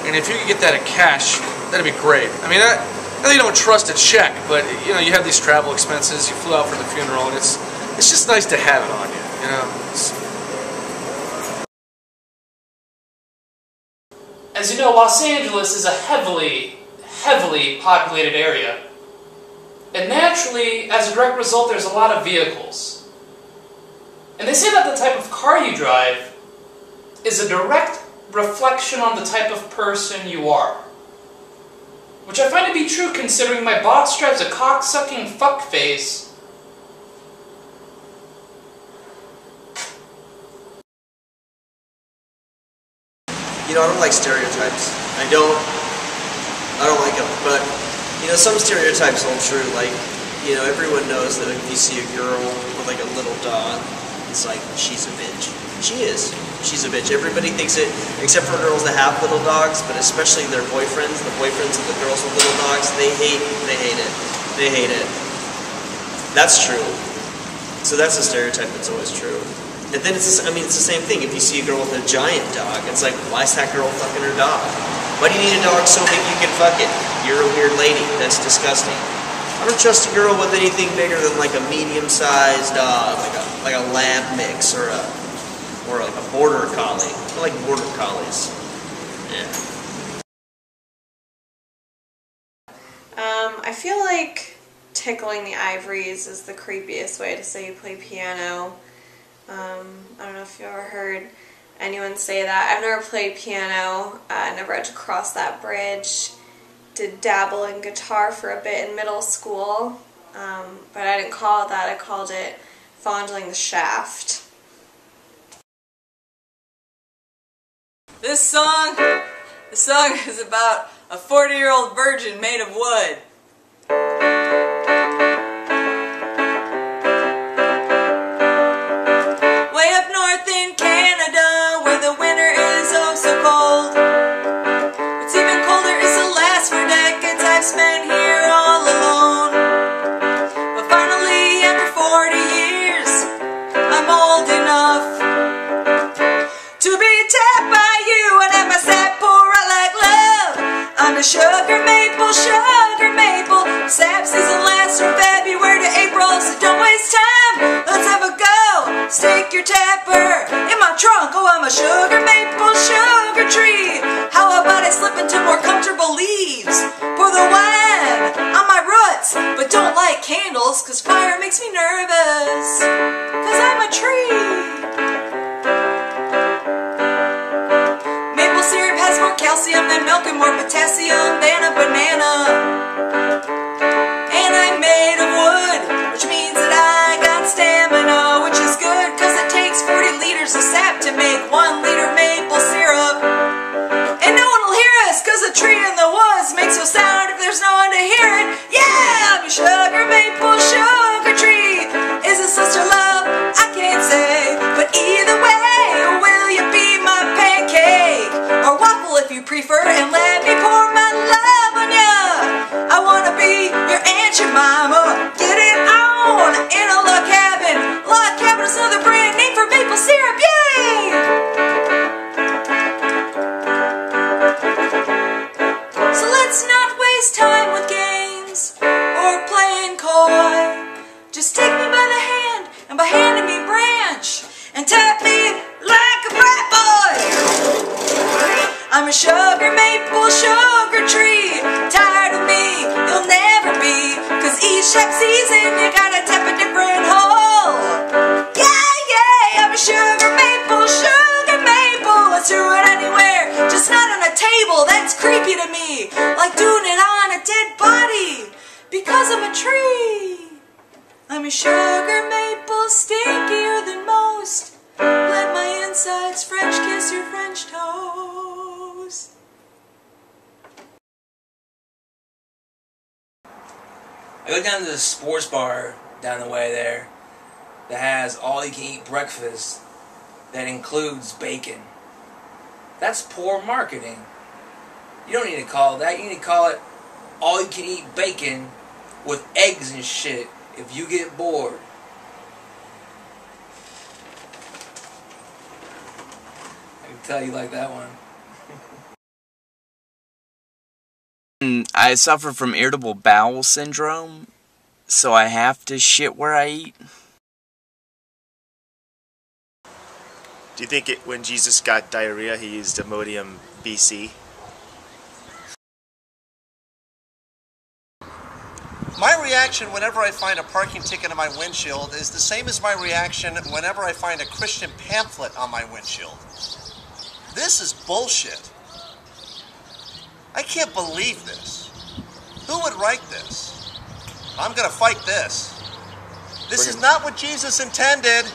And if you could get that in cash, that'd be great. I mean, I know you don't trust a check, but, you know, you have these travel expenses, you flew out for the funeral, and it's just nice to have it on you, you know? As you know, Los Angeles is a heavily populated area. And naturally, as a direct result, there's a lot of vehicles. And they say that the type of car you drive is a direct reflection on the type of person you are. Which I find to be true considering my boss drives a cock-sucking fuckface. You know, I don't like stereotypes. I don't like them, but, you know, some stereotypes hold true. Like, you know, everyone knows that if you see a girl with, like, a little dog, it's like, she's a bitch. She is. She's a bitch. Everybody thinks it, except for girls that have little dogs, but especially their boyfriends, the boyfriends of the girls with little dogs, they hate it. They hate it. That's true. So that's a stereotype that's always true. And then it's the same thing. If you see a girl with a giant dog, it's like, why is that girl fucking her dog? Why do you need a dog so big you can fuck it? You're a weird lady. That's disgusting. I don't trust a girl with anything bigger than like a medium-sized dog, like a lab mix or like a border collie. I like border collies. Yeah. I feel like tickling the ivories is the creepiest way to say you play piano. I don't know if you ever heard anyone say that. I've never played piano. I never had to cross that bridge. Did dabble in guitar for a bit in middle school, but I didn't call it that. I called it fondling the shaft. This song is about a 40-year-old virgin made of wood. Way up north in Canada, where the winter is oh so cold. What's even colder is the last 4 decades I've spent here all alone. But finally, after 40 years, I'm old enough to be tapped by you and have my sap pour out like love. I'm a sugar maple, sap season lasts from February to April, so don't waste time, let's have a go. Stick your tapper in my trunk, oh I'm a sugar maple, sugar tree. How about I slip into more comfortable leaves? Pour the wine on my roots, but don't light candles, cause fire makes me nervous, cause I'm a tree. Maple syrup has more calcium than milk and more potassium than a banana. And I'm made of wood, which means that I got stamina, which is good cause it takes 40 liters of sap to make 1 liter maple syrup. And no one will hear us cause a tree in the woods makes no sound if there's no one to hear it. Yeah, I'm a sugar maple, sugar tree. Is it sister love? I can't say, but either way, will you be my pancake? Or waffle if you prefer, and let me pour my love on ya. I wanna be your Aunt Jemima. Get it on in a log cabin. Log cabin is another brand name for maple syrup. Yay! So let's not waste time with games or playing coy. Just take me by the hand, and by handing me branch, and tap me like a frat boy. I'm a sugar maple, sugar tree. Tired of me, you'll never be, cause each sap season you gotta tap a different hole. Yeah, yeah, I'm a sugar maple, sugar maple. Let's do it anywhere, just not on a table, that's creepy to me. Like doing it on a dead body, because I'm a tree. I'm a sugar maple, stinkier than most. Let my insides French kiss your French toes. I go down to the sports bar down the way there that has all-you-can-eat breakfast that includes bacon. That's poor marketing. You don't need to call it that. You need to call it all-you-can-eat bacon with eggs and shit if you get bored. I can tell you like that one. I suffer from irritable bowel syndrome, so I have to shit where I eat. Do you think when Jesus got diarrhea, he used Imodium BC? My reaction whenever I find a parking ticket on my windshield is the same as my reaction whenever I find a Christian pamphlet on my windshield. This is bullshit. I can't believe this. Who would write this? I'm gonna fight this. This is not what Jesus intended.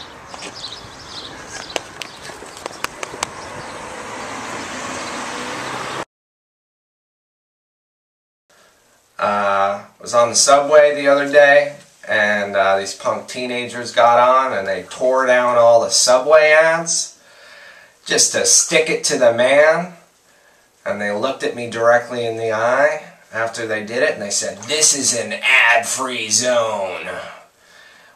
Was on the subway the other day, and these punk teenagers got on and they tore down all the subway ads just to stick it to the man. And they looked at me directly in the eye after they did it, and they said, "This is an ad-free zone."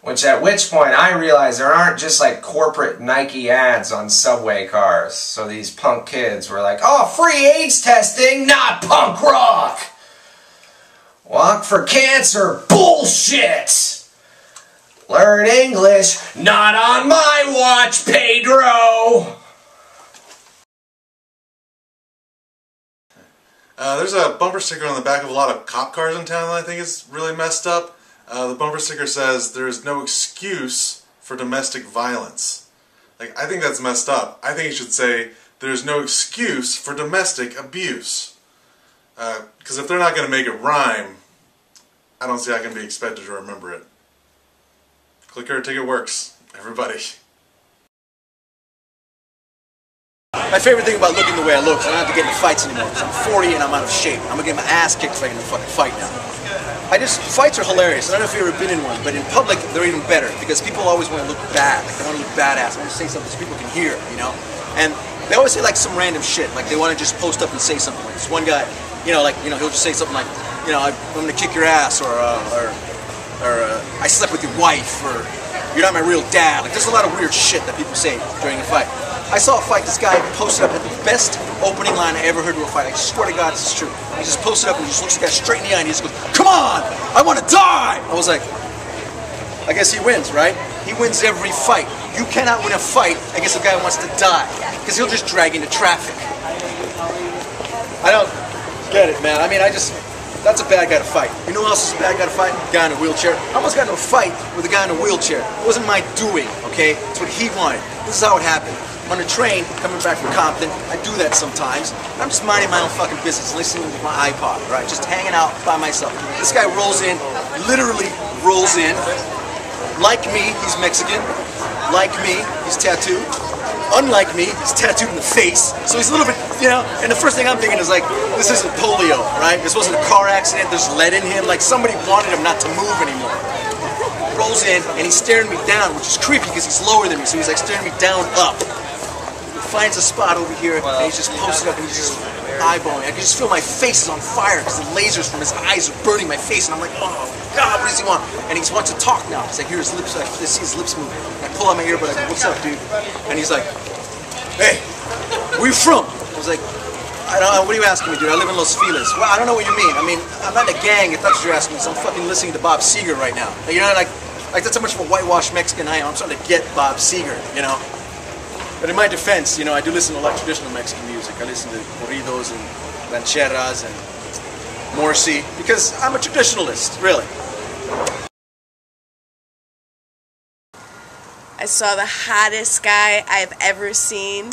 At which point I realized there aren't just like corporate Nike ads on subway cars. So these punk kids were like, "Oh, free AIDS testing, not punk rock! Walk for cancer, bullshit! Learn English, not on my watch, Pedro!" There's a bumper sticker on the back of a lot of cop cars in town that I think is really messed up. The bumper sticker says, "There is no excuse for domestic violence." Like, I think that's messed up. I think he should say, there's no excuse for domestic abuse. Because if they're not going to make it rhyme, I don't see how I can be expected to remember it. Click here, ticket works. Everybody. My favorite thing about looking the way I look is I don't have to get into fights anymore. Because I'm 40 and I'm out of shape. I'm going to get my ass kicked if I get in a fucking fight now. Fights are hilarious. I don't know if you've ever been in one, but in public, they're even better. Because people always want to look bad. Like, they want to look badass. I want to say something so people can hear, you know? And they always say, like, some random shit. Like, they want to just post up and say something. Like, this one guy, he'll just say something like, I'm going to kick your ass, or I slept with your wife, or you're not my real dad. Like, there's a lot of weird shit that people say during a fight. I saw a fight, this guy posted up, had the best opening line I ever heard to a fight. I swear to God this is true. He just posted up and he just looks the guy straight in the eye and he just goes, "Come on, I want to die!" I was like, I guess he wins, right? He wins every fight. You cannot win a fight against a guy who wants to die, because he'll just drag into traffic. I don't get it, man. I mean, that's a bad guy to fight. You know who else is a bad guy to fight? A guy in a wheelchair. I almost got into a fight with a guy in a wheelchair. It wasn't my doing, okay? It's what he wanted. This is how it happened. I'm on a train coming back from Compton. I do that sometimes. I'm just minding my own fucking business, listening to my iPod, right? Just hanging out by myself. This guy rolls in, literally rolls in. Like me, he's Mexican. Like me, he's tattooed. Unlike me, he's tattooed in the face. So he's a little bit, and the first thing I'm thinking is like, this isn't polio, right? This wasn't a car accident, there's lead in him. Like, somebody wanted him not to move anymore. Rolls in, and he's staring me down, which is creepy because he's lower than me, so he's like staring me down up. Finds a spot over here, and he's just posted up, and he's just eyeballing. I can just feel my face is on fire because the lasers from his eyes are burning my face, and I'm like, oh God, what does he want? And he wants to talk now. He's like, hear his lips, I see his lips moving. I pull out my earbud, I go, what's up, dude? And he's like, hey, where you from? I was like, I don't know, what are you asking me, dude? I live in Los Feliz. Well, I don't know what you mean. I mean, I'm not in a gang, if that's what you're asking me, so I'm fucking listening to Bob Seger right now. Like, like that's how much of a whitewashed Mexican I am. I'm starting to get Bob Seger, But in my defense, I do listen to a lot of traditional Mexican music. I listen to corridos and rancheras and Morrissey because I'm a traditionalist, really. I saw the hottest guy I've ever seen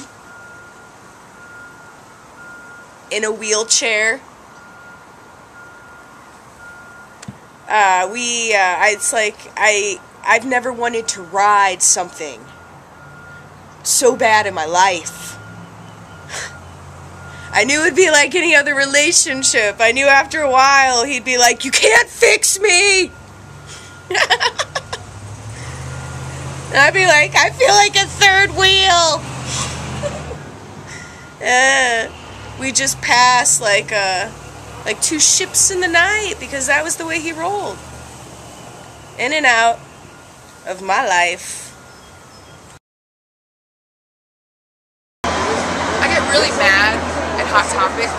in a wheelchair. It's like I've never wanted to ride something so bad in my life. I knew it'd be like any other relationship. I knew after a while he'd be like, "You can't fix me." And I'd be like, "I feel like a third wheel." We just passed like two ships in the night because that was the way he rolled. In and out of my life. Really mad at Hot Topic,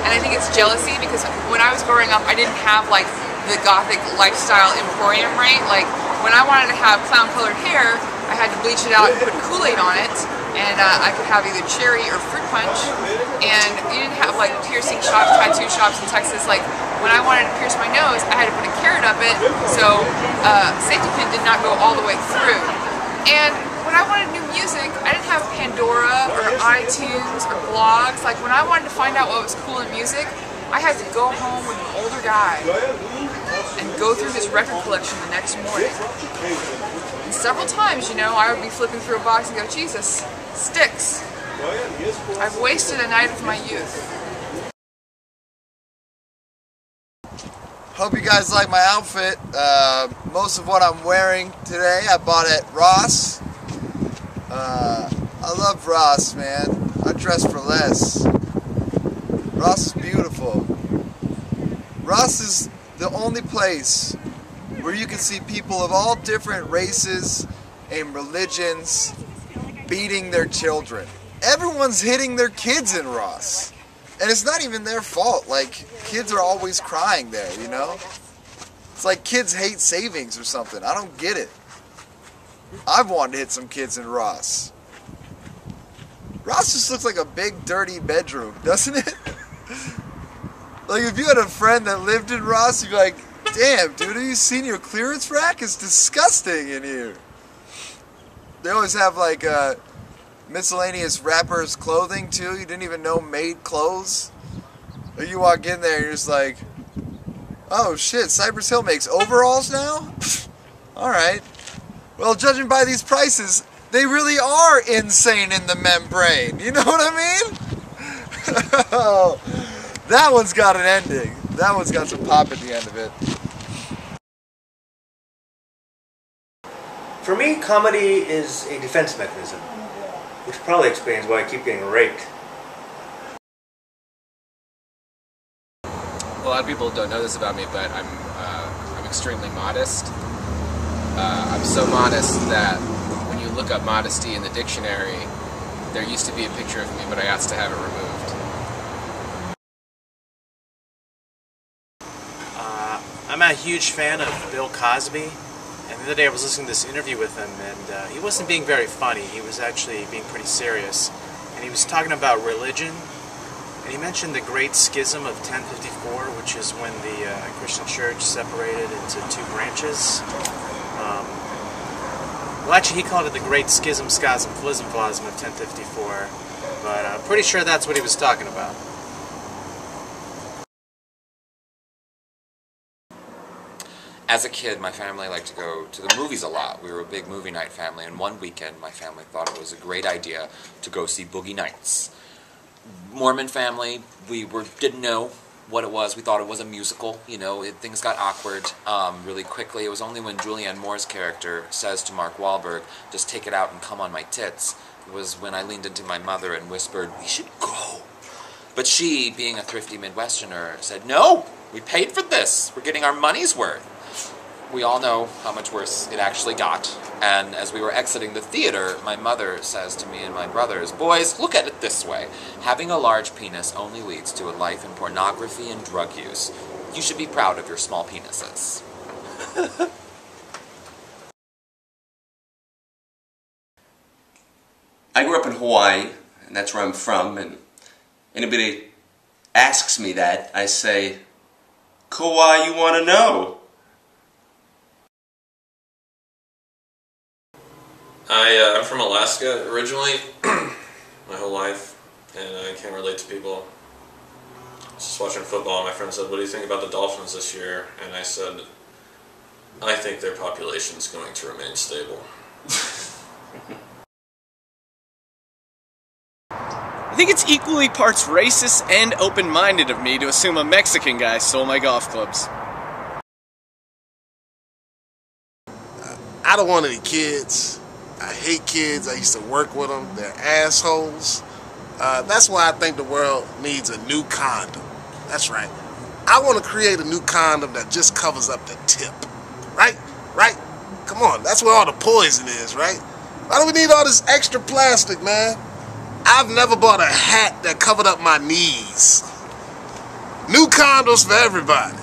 and I think it's jealousy because when I was growing up I didn't have like the gothic lifestyle emporium, right? Like when I wanted to have clown colored hair I had to bleach it out and put Kool-Aid on it, and I could have either cherry or fruit punch, and you didn't have like piercing shops, tattoo shops in Texas. Like when I wanted to pierce my nose I had to put a carrot up it so safety pin did not go all the way through. And when I wanted new music, I didn't have Pandora or iTunes or blogs. Like when I wanted to find out what was cool in music, I had to go home with an older guy and go through his record collection the next morning. And several times, I would be flipping through a box and go, Jesus, sticks. I've wasted a night of my youth. Hope you guys like my outfit. Most of what I'm wearing today I bought at Ross. I love Ross, man. I dress for less. Ross is beautiful. Ross is the only place where you can see people of all different races and religions beating their children. Everyone's hitting their kids in Ross. And it's not even their fault. Like, kids are always crying there, It's like kids hate savings or something. I don't get it. I've wanted to hit some kids in Ross. Ross just looks like a big, dirty bedroom, doesn't it? Like, if you had a friend that lived in Ross, you'd be like, damn, dude, have you seen your clearance rack? It's disgusting in here. They always have, like, miscellaneous rappers' clothing too. You didn't even know made clothes. You walk in there, you're just like, oh shit, Cypress Hill makes overalls now? Alright. Well, judging by these prices, they really are insane in the membrane. You know what I mean? Oh, that one's got an ending. That one's got some pop at the end of it. For me, comedy is a defense mechanism, which probably explains why I keep getting raped. A lot of people don't know this about me, but I'm extremely modest. I'm so modest that when you look up modesty in the dictionary, there used to be a picture of me, but I asked to have it removed. I'm a huge fan of Bill Cosby, and the other day I was listening to this interview with him, and he wasn't being very funny. He was actually being pretty serious, and he was talking about religion, and he mentioned the Great Schism of 1054, which is when the Christian church separated into two branches. Well, actually, he called it the Great Schism, Schism, Flism, Flasm of 1054, but I'm pretty sure that's what he was talking about. As a kid, my family liked to go to the movies a lot. We were a big movie night family, and one weekend my family thought it was a great idea to go see Boogie Nights. Mormon family, we didn't know what it was. We thought it was a musical. You know, things got awkward really quickly. It was only when Julianne Moore's character says to Mark Wahlberg, "Just take it out and come on my tits," it was when I leaned into my mother and whispered, "We should go." But she, being a thrifty Midwesterner, said, "No, we paid for this. We're getting our money's worth." We all know how much worse it actually got, and as we were exiting the theater, my mother says to me and my brothers, "Boys, look at it this way. Having a large penis only leads to a life in pornography and drug use. You should be proud of your small penises." I grew up in Hawaii, and that's where I'm from, and anybody asks me that, I say, "Kauai, you want to know?" I'm from Alaska originally, my whole life, and I can't relate to people. I was just watching football, and my friend said, "What do you think about the Dolphins this year?" And I said, "I think their population is going to remain stable." I think it's equally parts racist and open-minded of me to assume a Mexican guy stole my golf clubs. I don't want any kids. I hate kids. I used to work with them. They're assholes. That's why I think the world needs a new condom. That's right. I want to create a new condom that just covers up the tip. Right? Right? Come on. That's where all the poison is, right? Why do we need all this extra plastic, man? I've never bought a hat that covered up my knees. New condoms for everybody.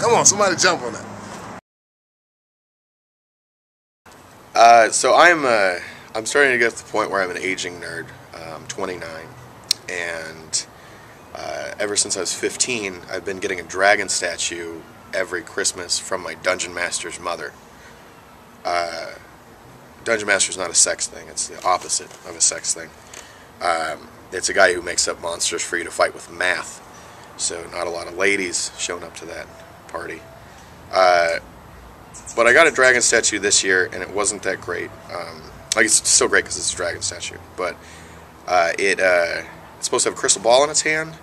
Come on, somebody jump on that. So I'm starting to get to the point where I'm an aging nerd. I'm 29, and ever since I was 15, I've been getting a dragon statue every Christmas from my Dungeon Master's mother. Dungeon Master's not a sex thing, it's the opposite of a sex thing. It's a guy who makes up monsters for you to fight with math, so not a lot of ladies showing up to that party. But I got a dragon statue this year, and it wasn't that great. Like, it's still great because it's a dragon statue, but it's supposed to have a crystal ball in its hand,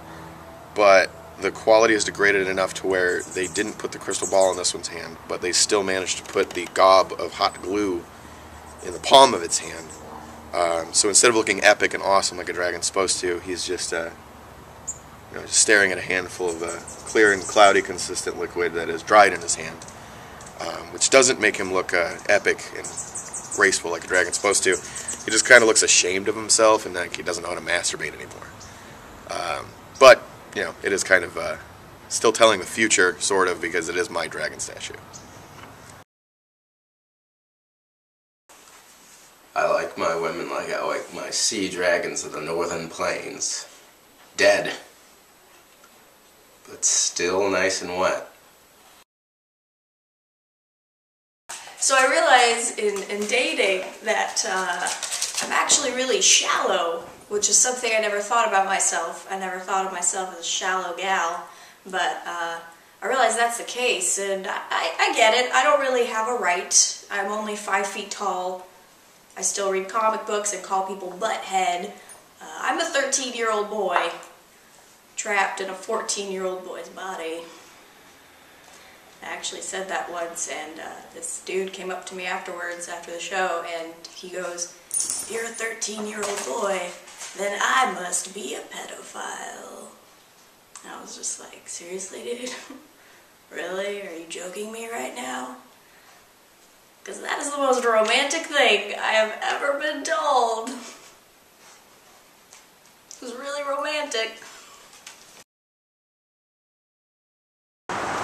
but the quality is degraded enough to where they didn't put the crystal ball in this one's hand, but they still managed to put the gob of hot glue in the palm of its hand. So instead of looking epic and awesome like a dragon's supposed to, he's just, just staring at a handful of clear and cloudy consistent liquid that is dried in his hand. Which doesn't make him look epic and graceful like a dragon's supposed to. He just kind of looks ashamed of himself, and like he doesn't know how to masturbate anymore. But it is kind of still telling the future, sort of, because it is my dragon statue. I like my women like I like my sea dragons of the northern plains. Dead, but still nice and wet. So I realized in dating that I'm actually really shallow, which is something I never thought about myself. I never thought of myself as a shallow gal, but I realize that's the case, and I get it. I don't really have a right. I'm only 5 feet tall. I still read comic books and call people butthead. I'm a 13-year-old boy trapped in a 14-year-old boy's body. I actually said that once, and this dude came up to me afterwards, after the show, and he goes, "If you're a 13-year-old boy, then I must be a pedophile." And I was just like, seriously, dude? Really? Are you joking me right now? Because that is the most romantic thing I have ever been told. It was really romantic.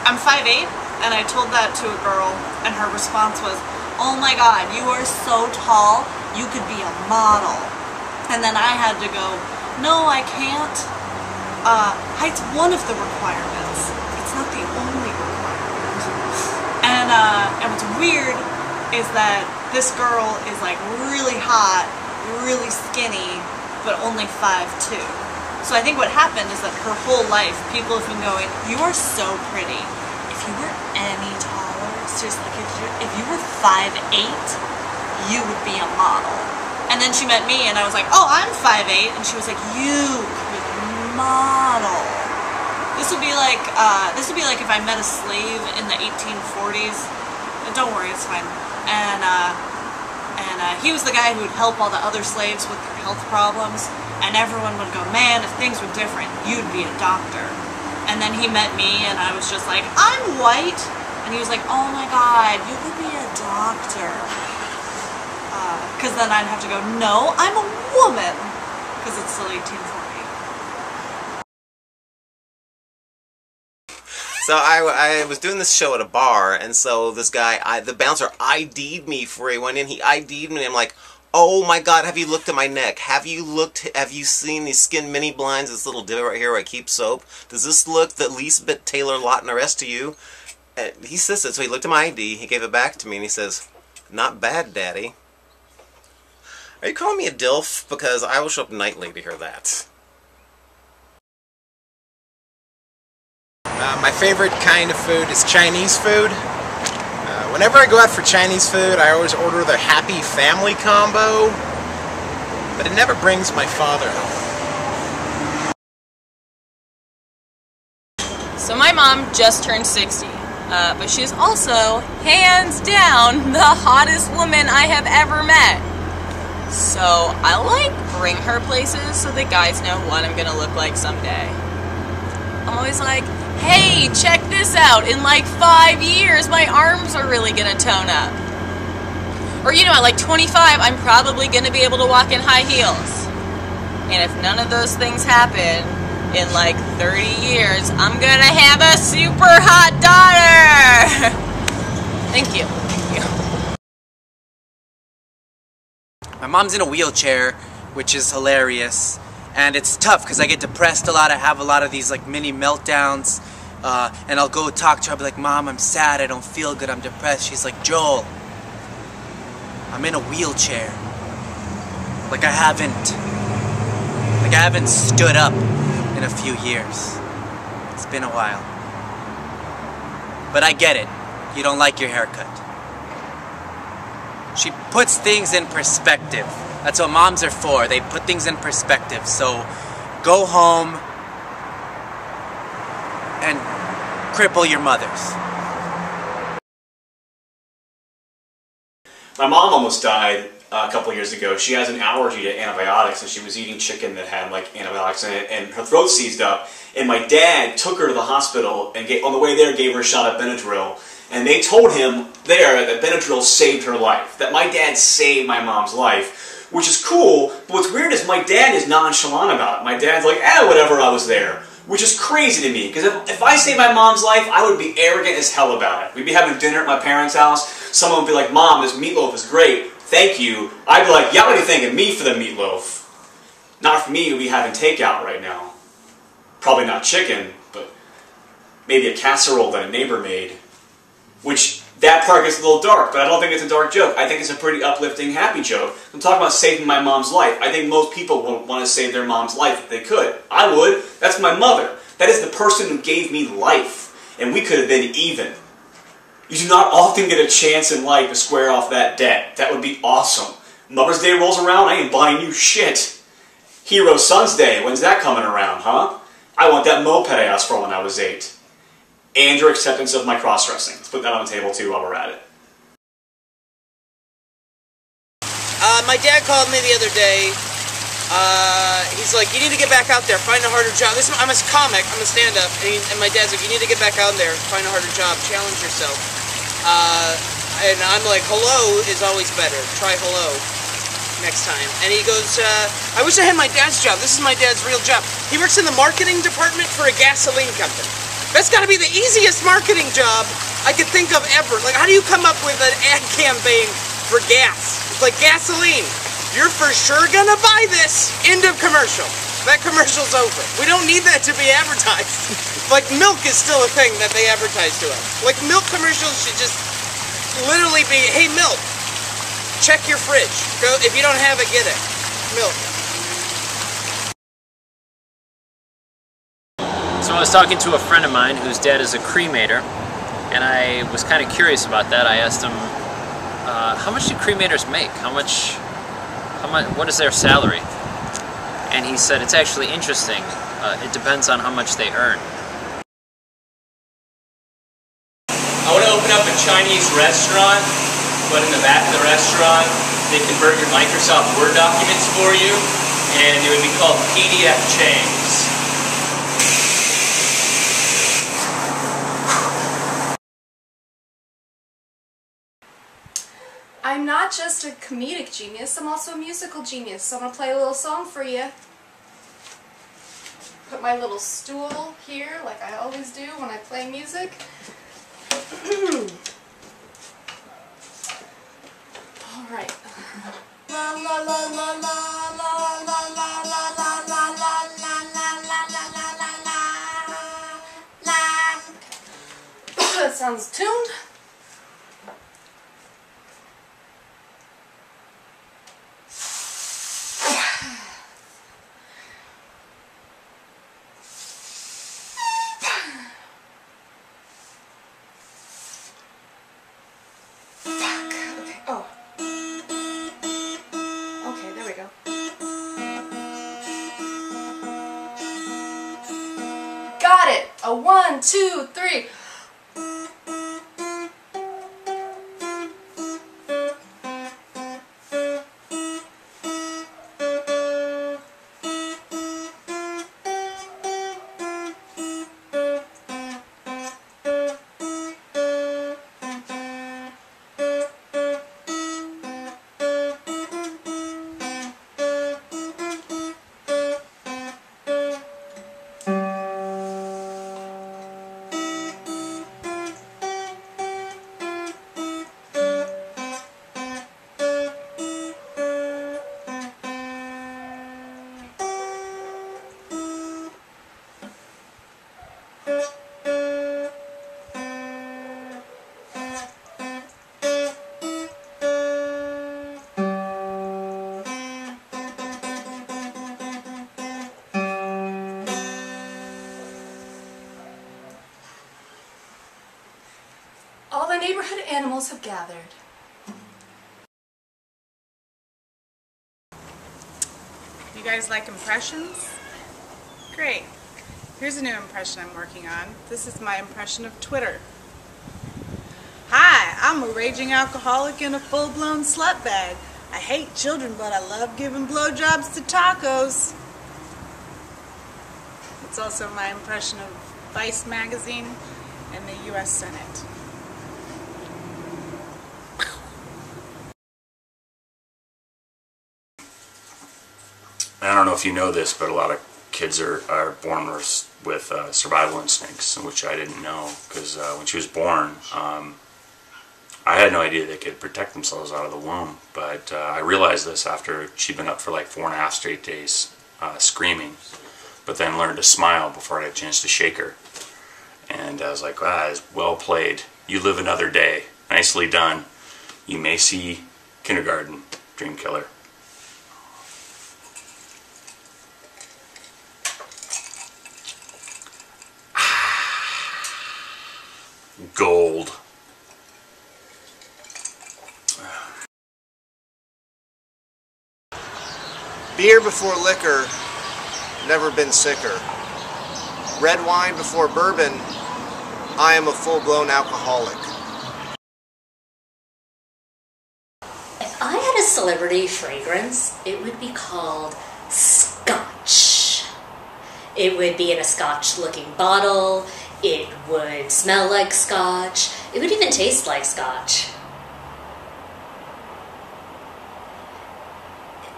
I'm 5'8", and I told that to a girl, and her response was, "Oh my god, you are so tall, you could be a model." And then I had to go, "No, I can't. Height's one of the requirements. It's not the only requirement." And what's weird is that this girl is like really hot, really skinny, but only 5'2". So I think what happened is that her whole life, people have been going, "You are so pretty. If you were any taller, seriously, like if you were 5'8", you would be a model." And then she met me, and I was like, "Oh, I'm 5'8", and she was like, "You could model." This would be like if I met a slave in the 1840s. Don't worry, it's fine. And he was the guy who would help all the other slaves with their health problems. And everyone would go, "Man, if things were different, you'd be a doctor." And then he met me, and I was just like, "I'm white." And he was like, "Oh my god, you could be a doctor." Because then I'd have to go, "No, I'm a woman." Because it's still 1840. So I was doing this show at a bar, and so this guy, the bouncer ID'd me before he went in. He ID'd me, and I'm like, "Oh my god, have you looked at my neck? Have you seen these skin mini blinds, this little divot right here where I keep soap? Does this look the least bit Taylor Lautner-esque to you?" And he says it, so he looked at my ID, he gave it back to me, and he says, "Not bad, Daddy." Are you calling me a DILF? Because I will show up nightly to hear that. My favorite kind of food is Chinese food. Whenever I go out for Chinese food, I always order the Happy Family combo, but it never brings my father home. So my mom just turned 60, but she's also, hands down, the hottest woman I have ever met. So I like bring her places so the guys know what I'm gonna look like someday. I'm always like, "Hey, check this out. In like 5 years, my arms are really gonna tone up." Or, you know, at like 25, I'm probably gonna be able to walk in high heels. And if none of those things happen, in like 30 years, I'm gonna have a super hot daughter! Thank you. Thank you. My mom's in a wheelchair, which is hilarious. And it's tough because I get depressed a lot. I have a lot of these like mini meltdowns. And I'll go talk to her. I'll be like, "Mom, I'm sad. I don't feel good. I'm depressed." She's like, "Joel, I'm in a wheelchair. Like I haven't stood up in a few years. It's been a while. But I get it. You don't like your haircut." She puts things in perspective. That's what moms are for. They put things in perspective. So go home and cripple your mothers. My mom almost died a couple years ago. She has an allergy to antibiotics, and she was eating chicken that had like antibiotics in it, and her throat seized up. And my dad took her to the hospital, and on the way there gave her a shot of Benadryl. And they told him there that Benadryl saved her life. That my dad saved my mom's life, which is cool. But what's weird is my dad is nonchalant about it. My dad's like, whatever, I was there. Which is crazy to me, because if I saved my mom's life, I would be arrogant as hell about it. We'd be having dinner at my parents' house. Someone would be like, "Mom, this meatloaf is great. Thank you." I'd be like, "Y'all would be thanking me for the meatloaf. Not for me to be having takeout right now. Probably not chicken, but maybe a casserole that a neighbor made." Which That part gets a little dark, but I don't think it's a dark joke. I think it's a pretty uplifting, happy joke. I'm talking about saving my mom's life. I think most people would want to save their mom's life if they could. I would. That's my mother. That is the person who gave me life, and we could have been even. You do not often get a chance in life to square off that debt. That would be awesome. Mother's Day rolls around, I ain't buying you shit. Hero Son's Day, when's that coming around, huh? I want that moped I asked for when I was 8. And your acceptance of my cross-dressing. Let's put that on the table too while we're at it. My dad called me the other day. He's like, you need to get back out there, find a harder job. I'm a comic, I'm a stand-up, and my dad's like, you need to get back out there, find a harder job, challenge yourself. And I'm like, hello is always better. Try hello next time. And he goes, I wish I had my dad's job. This is my dad's real job. He works in the marketing department for a gasoline company. That's got to be the easiest marketing job I could think of ever. Like, how do you come up with an ad campaign for gas? It's like gasoline. You're for sure gonna buy this. End of commercial. That commercial's over. We don't need that to be advertised. Like, milk is still a thing that they advertise to us. Like, milk commercials should just literally be, hey, milk, check your fridge. Go, if you don't have it, get it. Milk. So I was talking to a friend of mine whose dad is a cremator, and I was kind of curious about that. I asked him, how much do cremators make? What is their salary? And he said, it's actually interesting. It depends on how much they earn. I want to open up a Chinese restaurant, but in the back of the restaurant, they convert your Microsoft Word documents for you, and it would be called PDF Chains. I'm not just a comedic genius, I'm also a musical genius, so I'm going to play a little song for you. Put my little stool here, like I always do when I play music. Alright. La la la la la la la la la la la la la la la la la. That sounds tuned. Got it! A 1, 2, 3. All the neighborhood animals have gathered. You guys like impressions? Great. Here's a new impression I'm working on. This is my impression of Twitter. Hi, I'm a raging alcoholic and a full-blown slut bag. I hate children, but I love giving blowjobs to tacos. It's also my impression of Vice magazine and the U.S. Senate. I don't know if you know this, but a lot of kids are born with survival instincts, which I didn't know, because when she was born, I had no idea they could protect themselves out of the womb, but I realized this after she'd been up for like 4.5 straight days screaming, but then learned to smile before I had a chance to shake her. And I was like, well played. You live another day. Nicely done. You may see Kindergarten, Dream Killer. Gold. Beer before liquor, never been sicker. Red wine before bourbon, I am a full-blown alcoholic. If I had a celebrity fragrance, it would be called Scotch. It would be in a Scotch-looking bottle. It would smell like Scotch. It would even taste like Scotch.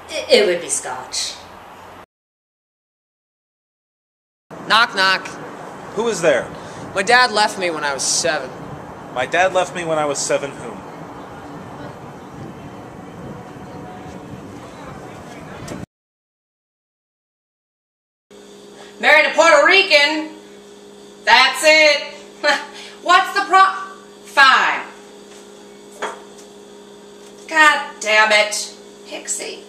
It would be Scotch. Knock, knock. Who is there? My dad left me when I was 7. My dad left me when I was 7 whom? Married a Puerto Rican. That's it. What's the Fine. God damn it. Pixie.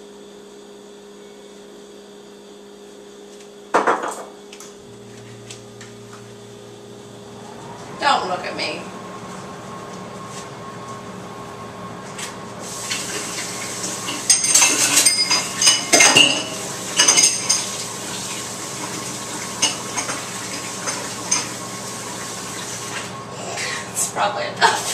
Don't look at me. It's probably enough.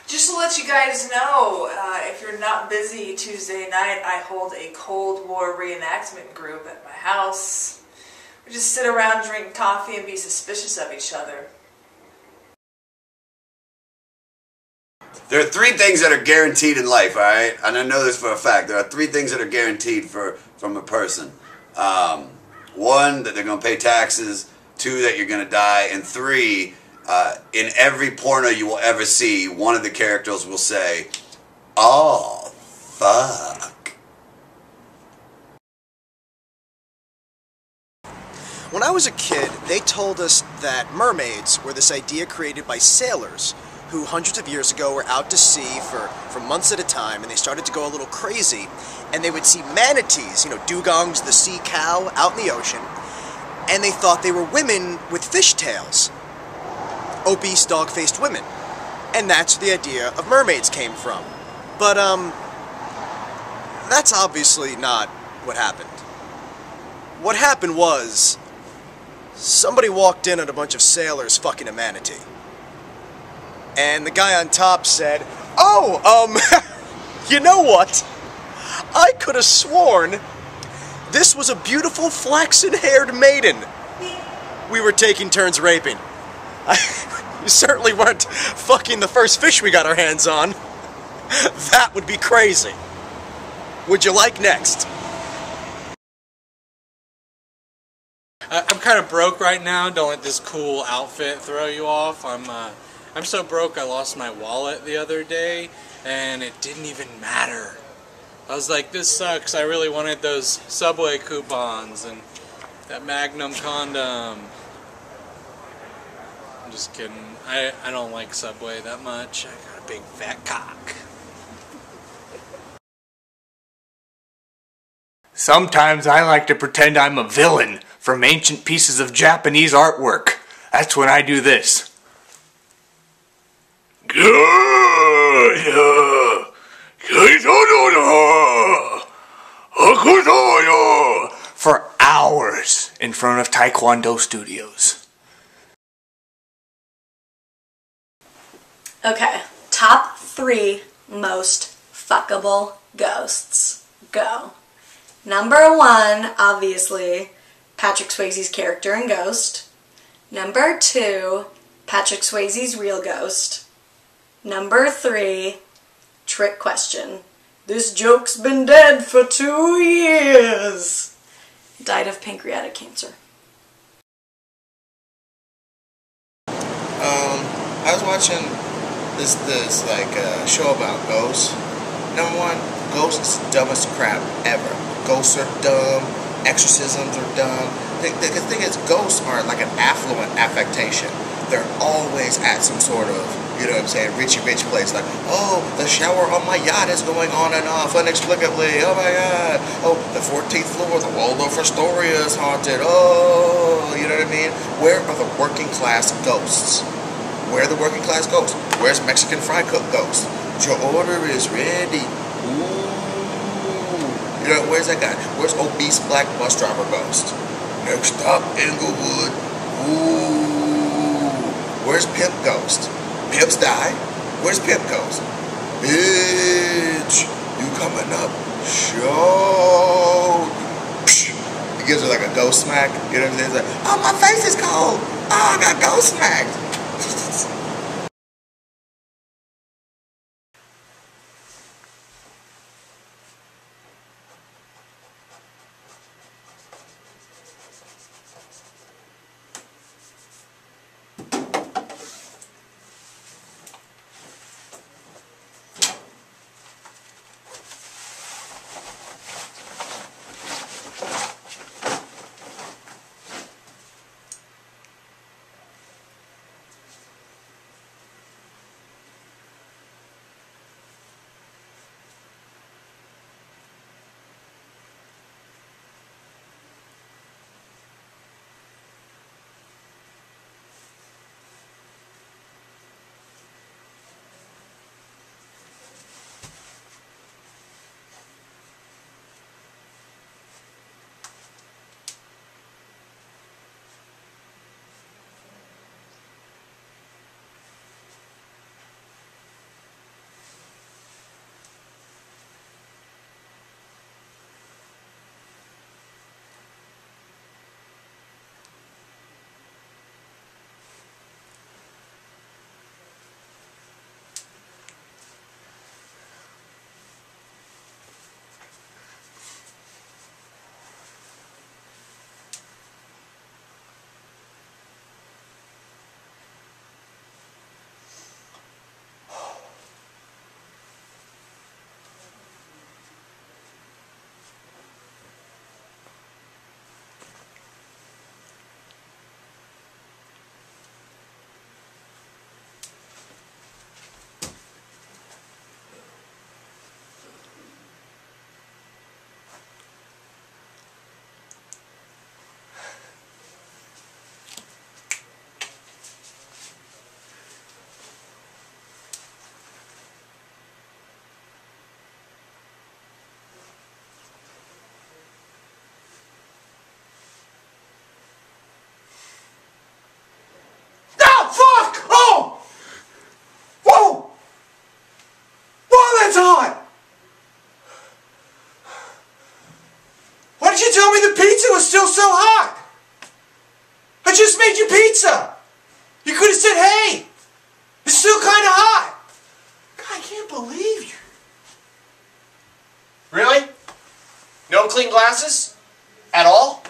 Just to let you guys know, if you're not busy Tuesday night, I hold a Cold War reenactment group at my house. We just sit around, drink coffee, and be suspicious of each other. There are 3 things that are guaranteed in life, alright? And I know this for a fact. There are 3 things that are guaranteed from a person. 1, that they're going to pay taxes. 2, that you're going to die. And 3, in every porno you will ever see, one of the characters will say, "Oh, fuck." When I was a kid, they told us that mermaids were this idea created by sailors who hundreds of years ago were out to sea for months at a time, and they started to go a little crazy, and they would see manatees, you know, dugongs, the sea cow, out in the ocean, and they thought they were women with fishtails. Obese, dog-faced women. And that's where the idea of mermaids came from. But, that's obviously not what happened. What happened was, somebody walked in on a bunch of sailors fucking a manatee. And the guy on top said, "Oh, you know what? I could have sworn this was a beautiful flaxen-haired maiden we were taking turns raping. We certainly weren't fucking the first fish we got our hands on. That would be crazy. Would you like next?" I'm kind of broke right now. Don't let this cool outfit throw you off. I'm so broke I lost my wallet the other day, and it didn't even matter. I was like, this sucks. I really wanted those Subway coupons and that Magnum condom. I'm just kidding. I don't like Subway that much. I got a big fat cock. Sometimes I like to pretend I'm a villain from ancient pieces of Japanese artwork. That's when I do this. For hours in front of Taekwondo studios. Okay, top 3 most fuckable ghosts. Go. Number 1, obviously, Patrick Swayze's character in Ghost. Number 2, Patrick Swayze's real ghost. Number 3, trick question. This joke's been dead for 2 years. Died of pancreatic cancer. I was watching this show about ghosts. Number 1, ghosts is the dumbest crap ever. Ghosts are dumb. Exorcisms are dumb. the thing is, ghosts are like an affluent affectation. They're always at some sort of, you know what I'm saying, richy rich place. Like, oh, the shower on my yacht is going on and off inexplicably. Oh my God. Oh, the 14th floor, the Waldorf Astoria is haunted. Oh, you know what I mean? Where are the working class ghosts? Where are the working class ghosts? Where's Mexican fry cook ghost? Your order is ready. Ooh. You know, where's that guy? Where's obese black bus driver ghost? Next stop, Inglewood. Ooh. Where's Pimp Ghost? Pimp's die? Where's Pimp Ghost? Bitch, you coming up? Show. He gives her like a ghost smack. You know what I'm saying? He's like, oh, my face is cold. Oh, I got ghost smacked. Why did you tell me the pizza was still so hot? I just made you pizza. You could have said, hey, it's still kind of hot. God, I can't believe you. Really? No clean glasses? At all?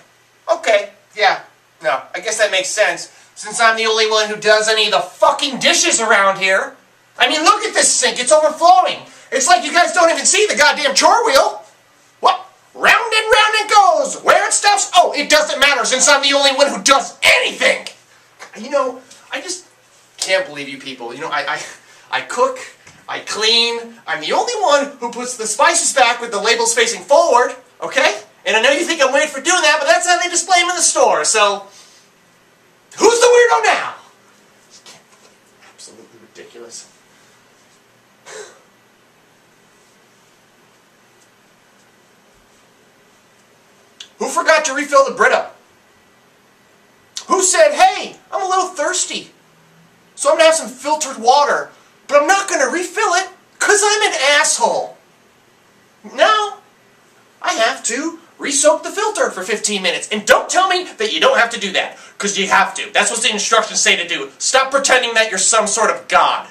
Okay, yeah. No, I guess that makes sense, since I'm the only one who does any of the fucking dishes around here. I mean, look at this sink. It's overflowing. It's like you guys don't even see the goddamn chore wheel. What? Round and round it goes. Where it stops? Oh, it doesn't matter, since I'm the only one who does anything. You know, I just can't believe you people. You know, I cook, I clean. I'm the only one who puts the spices back with the labels facing forward, okay? And I know you think I'm weird for doing that, but that's how they display them in the store, so who's the weirdo now? Absolutely ridiculous. Who forgot to refill the Brita? Who said, hey, I'm a little thirsty, so I'm going to have some filtered water, but I'm not going to refill it because I'm an asshole. Now, I have to re-soak the filter for 15 minutes. And don't tell me that you don't have to do that, because you have to. That's what the instructions say to do. Stop pretending that you're some sort of god.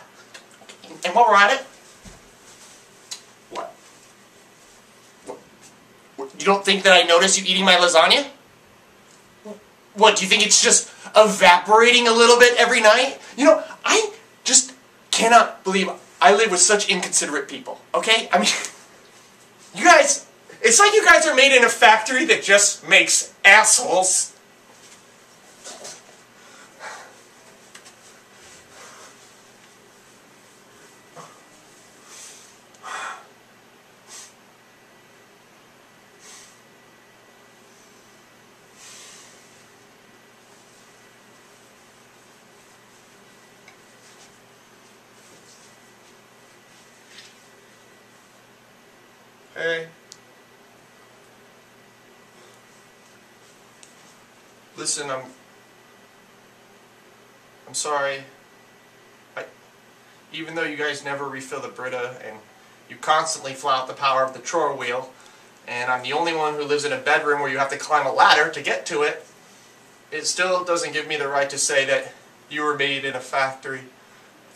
And while we're at it, what? You don't think that I notice you eating my lasagna? What, do you think it's just evaporating a little bit every night? You know, I just cannot believe I live with such inconsiderate people, okay? I mean, you guys, it's like you guys are made in a factory that just makes assholes. Hey. Listen, I'm sorry. Even though you guys never refill the Brita and you constantly flout the power of the drawer wheel, and I'm the only one who lives in a bedroom where you have to climb a ladder to get to it, it still doesn't give me the right to say that you were made in a factory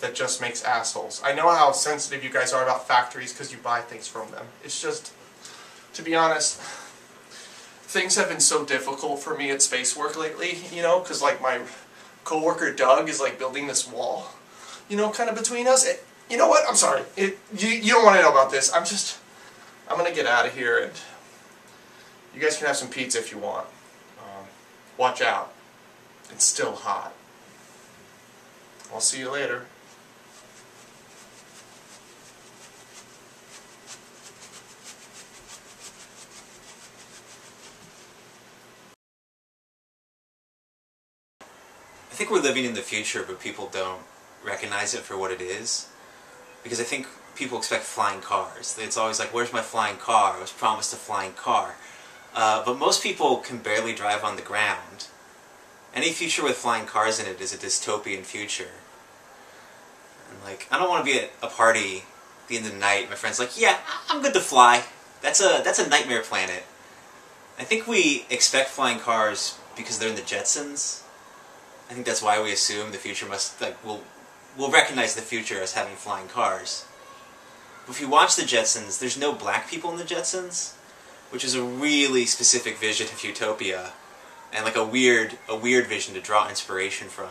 that just makes assholes. I know how sensitive you guys are about factories because you buy things from them. It's just, to be honest, things have been so difficult for me at space work lately, you know, because like my coworker Doug is like building this wall, you know, kind of between us. You know what? I'm sorry. You don't want to know about this. I'm going to get out of here, and you guys can have some pizza if you want. Watch out. It's still hot. I'll see you later. I think we're living in the future, but people don't recognize it for what it is. Because I think people expect flying cars. It's always like, where's my flying car? I was promised a flying car. But most people can barely drive on the ground. Any future with flying cars in it is a dystopian future. And like, I don't want to be at a party at the end of the night. My friend's like, yeah, I'm good to fly. That's a nightmare planet. I think we expect flying cars because they're in the Jetsons. I think that's why we assume the future must, like, we'll recognize the future as having flying cars. But if you watch the Jetsons, there's no black people in the Jetsons, which is a really specific vision of utopia, and like a weird vision to draw inspiration from.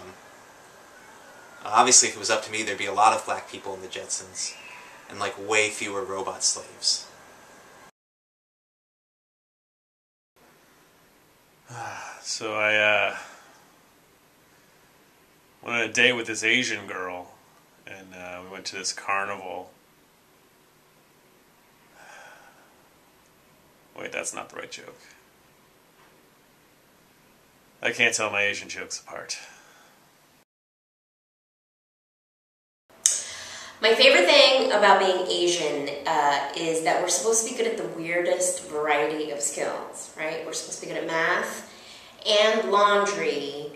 Obviously, if it was up to me, there'd be a lot of black people in the Jetsons, and like way fewer robot slaves. So I went on a date with this Asian girl, and we went to this carnival. Wait, that's not the right joke. I can't tell my Asian jokes apart. My favorite thing about being Asian is that we're supposed to be good at the weirdest variety of skills, right? We're supposed to be good at math and laundry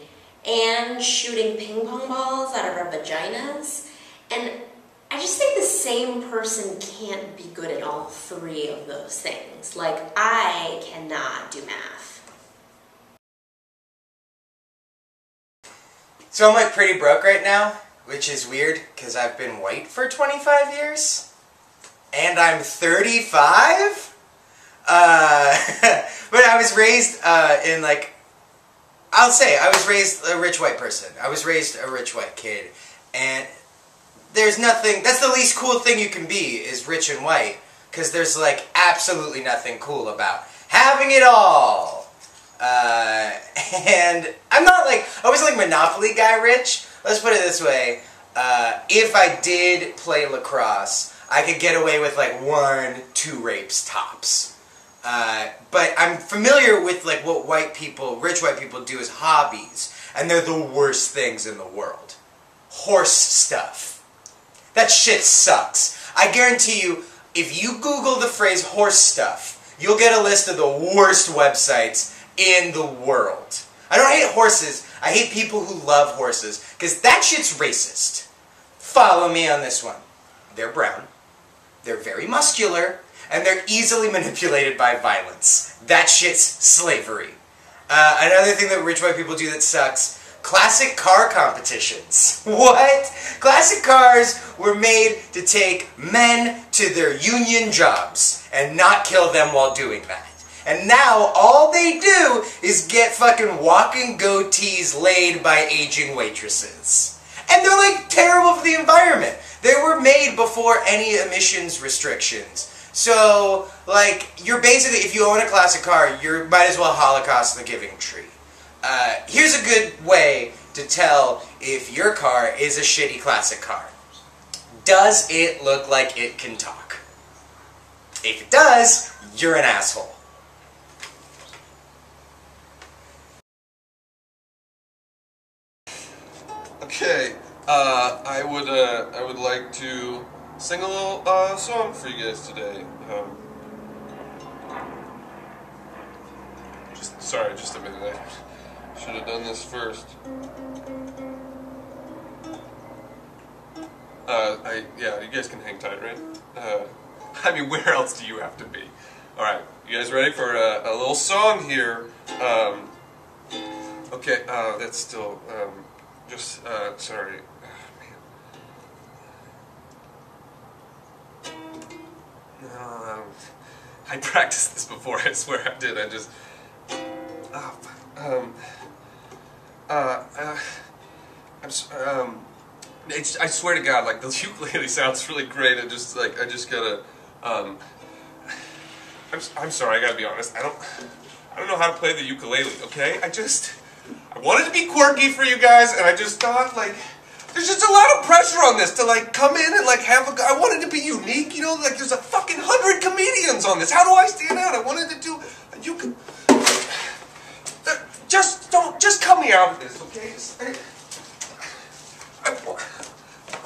and shooting ping pong balls out of our vaginas. And I just think the same person can't be good at all three of those things. Like, I cannot do math. So I'm like pretty broke right now, which is weird because I've been white for 25 years. And I'm 35? But I was raised in like, I'll say, I was raised a rich white person. I was raised a rich white kid. And there's nothing, that's the least cool thing you can be, is rich and white. Because there's like absolutely nothing cool about having it all. And I'm not like, I was like Monopoly guy rich. Let's put it this way. If I did play lacrosse, I could get away with like 1-2 rapes tops. But I'm familiar with like what white people, rich white people do as hobbies. And they're the worst things in the world. Horse stuff. That shit sucks. I guarantee you, if you Google the phrase horse stuff, you'll get a list of the worst websites in the world. I don't hate horses. I hate people who love horses, because that shit's racist. Follow me on this one. They're brown. They're very muscular. And they're easily manipulated by violence. That shit's slavery. Another thing that rich white people do that sucks, classic car competitions. What? Classic cars were made to take men to their union jobs and not kill them while doing that. And now all they do is get fucking walking goatees laid by aging waitresses. And they're like terrible for the environment. They were made before any emissions restrictions. So, like, you're basically, if you own a classic car, you might as well Holocaust the Giving Tree. Here's a good way to tell if your car is a shitty classic car. Does it look like it can talk? If it does, you're an asshole. Okay, I would like to sing a little song for you guys today. sorry, just a minute. I should have done this first. Yeah, you guys can hang tight, right? I mean, where else do you have to be? Alright, you guys ready for a little song here? Okay, that's still, sorry. No, I practiced this before, I swear I did, I swear to God, like, the ukulele sounds really great, I just gotta, I'm sorry, I gotta be honest, I don't know how to play the ukulele, okay? I wanted to be quirky for you guys, and I just thought, like, there's just a lot of pressure on this to, like, come in and, like, I wanted to be unique, you know, like, there's a fucking 100 comedians on this, how do I stand out? I wanted to do, just cut me out of this, okay? I'm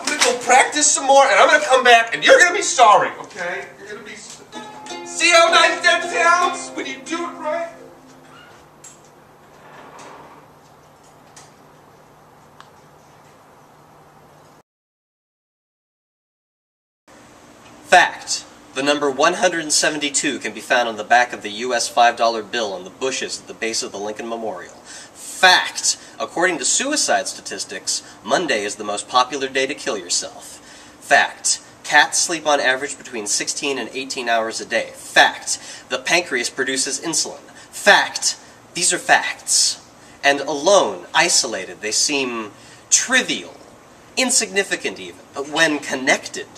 gonna go practice some more, and I'm gonna come back, and you're gonna be sorry, okay? You're gonna be. See how nice that sounds when you do it right? Fact. The number 172 can be found on the back of the U.S. $5 bill on the bushes at the base of the Lincoln Memorial. Fact. According to suicide statistics, Monday is the most popular day to kill yourself. Fact. Cats sleep on average between 16 and 18 hours a day. Fact. The pancreas produces insulin. Fact. These are facts. And alone, isolated, they seem trivial, insignificant even, but when connected.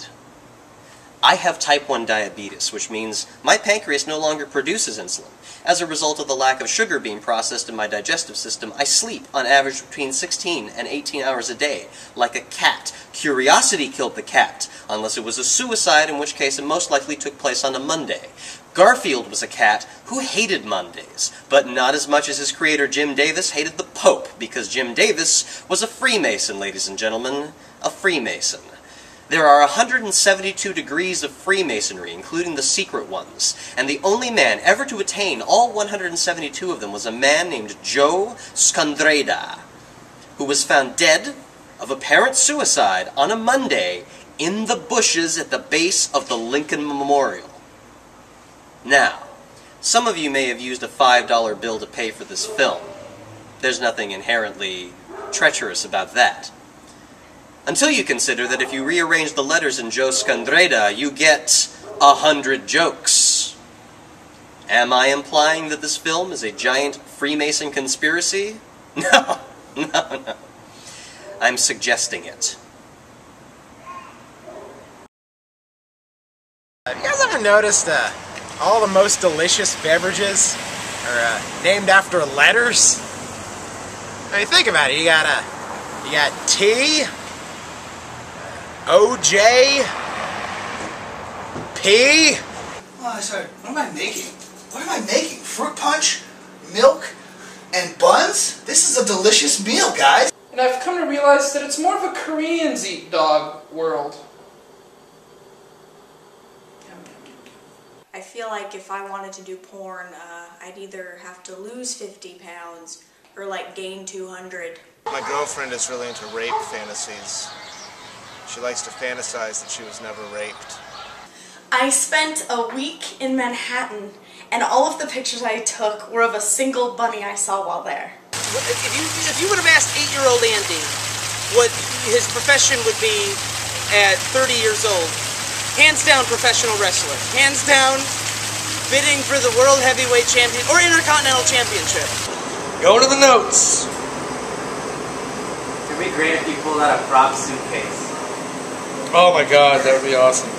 I have type 1 diabetes, which means my pancreas no longer produces insulin. As a result of the lack of sugar being processed in my digestive system, I sleep on average between 16 and 18 hours a day, like a cat. Curiosity killed the cat, unless it was a suicide, in which case it most likely took place on a Monday. Garfield was a cat who hated Mondays, but not as much as his creator Jim Davis hated the Pope, because Jim Davis was a Freemason, ladies and gentlemen, a Freemason. There are 172 degrees of Freemasonry, including the secret ones, and the only man ever to attain all 172 of them was a man named Joe Scandreda, who was found dead of apparent suicide on a Monday in the bushes at the base of the Lincoln Memorial. Now, some of you may have used a $5 bill to pay for this film. There's nothing inherently treacherous about that. Until you consider that if you rearrange the letters in Joe Scandreda, you get 100 jokes. Am I implying that this film is a giant Freemason conspiracy? No. I'm suggesting it. Have you guys ever noticed all the most delicious beverages are named after letters? I mean, think about it. You got T, OJ, P. Oh, sorry. What am I making? What am I making? Fruit punch, milk, and buns? This is a delicious meal, guys. And I've come to realize that it's more of a Koreans eat dog world. I feel like if I wanted to do porn, I'd either have to lose 50 pounds or like gain 200. My girlfriend is really into rape fantasies. She likes to fantasize that she was never raped. I spent a week in Manhattan, and all of the pictures I took were of a single bunny I saw while there. If you would have asked 8-year-old Andy what his profession would be at 30 years old, hands down professional wrestler, hands down bidding for the World Heavyweight Champion or Intercontinental Championship. Go to the notes. It'd be great if you pulled out a prop suitcase. Oh my god, that would be awesome.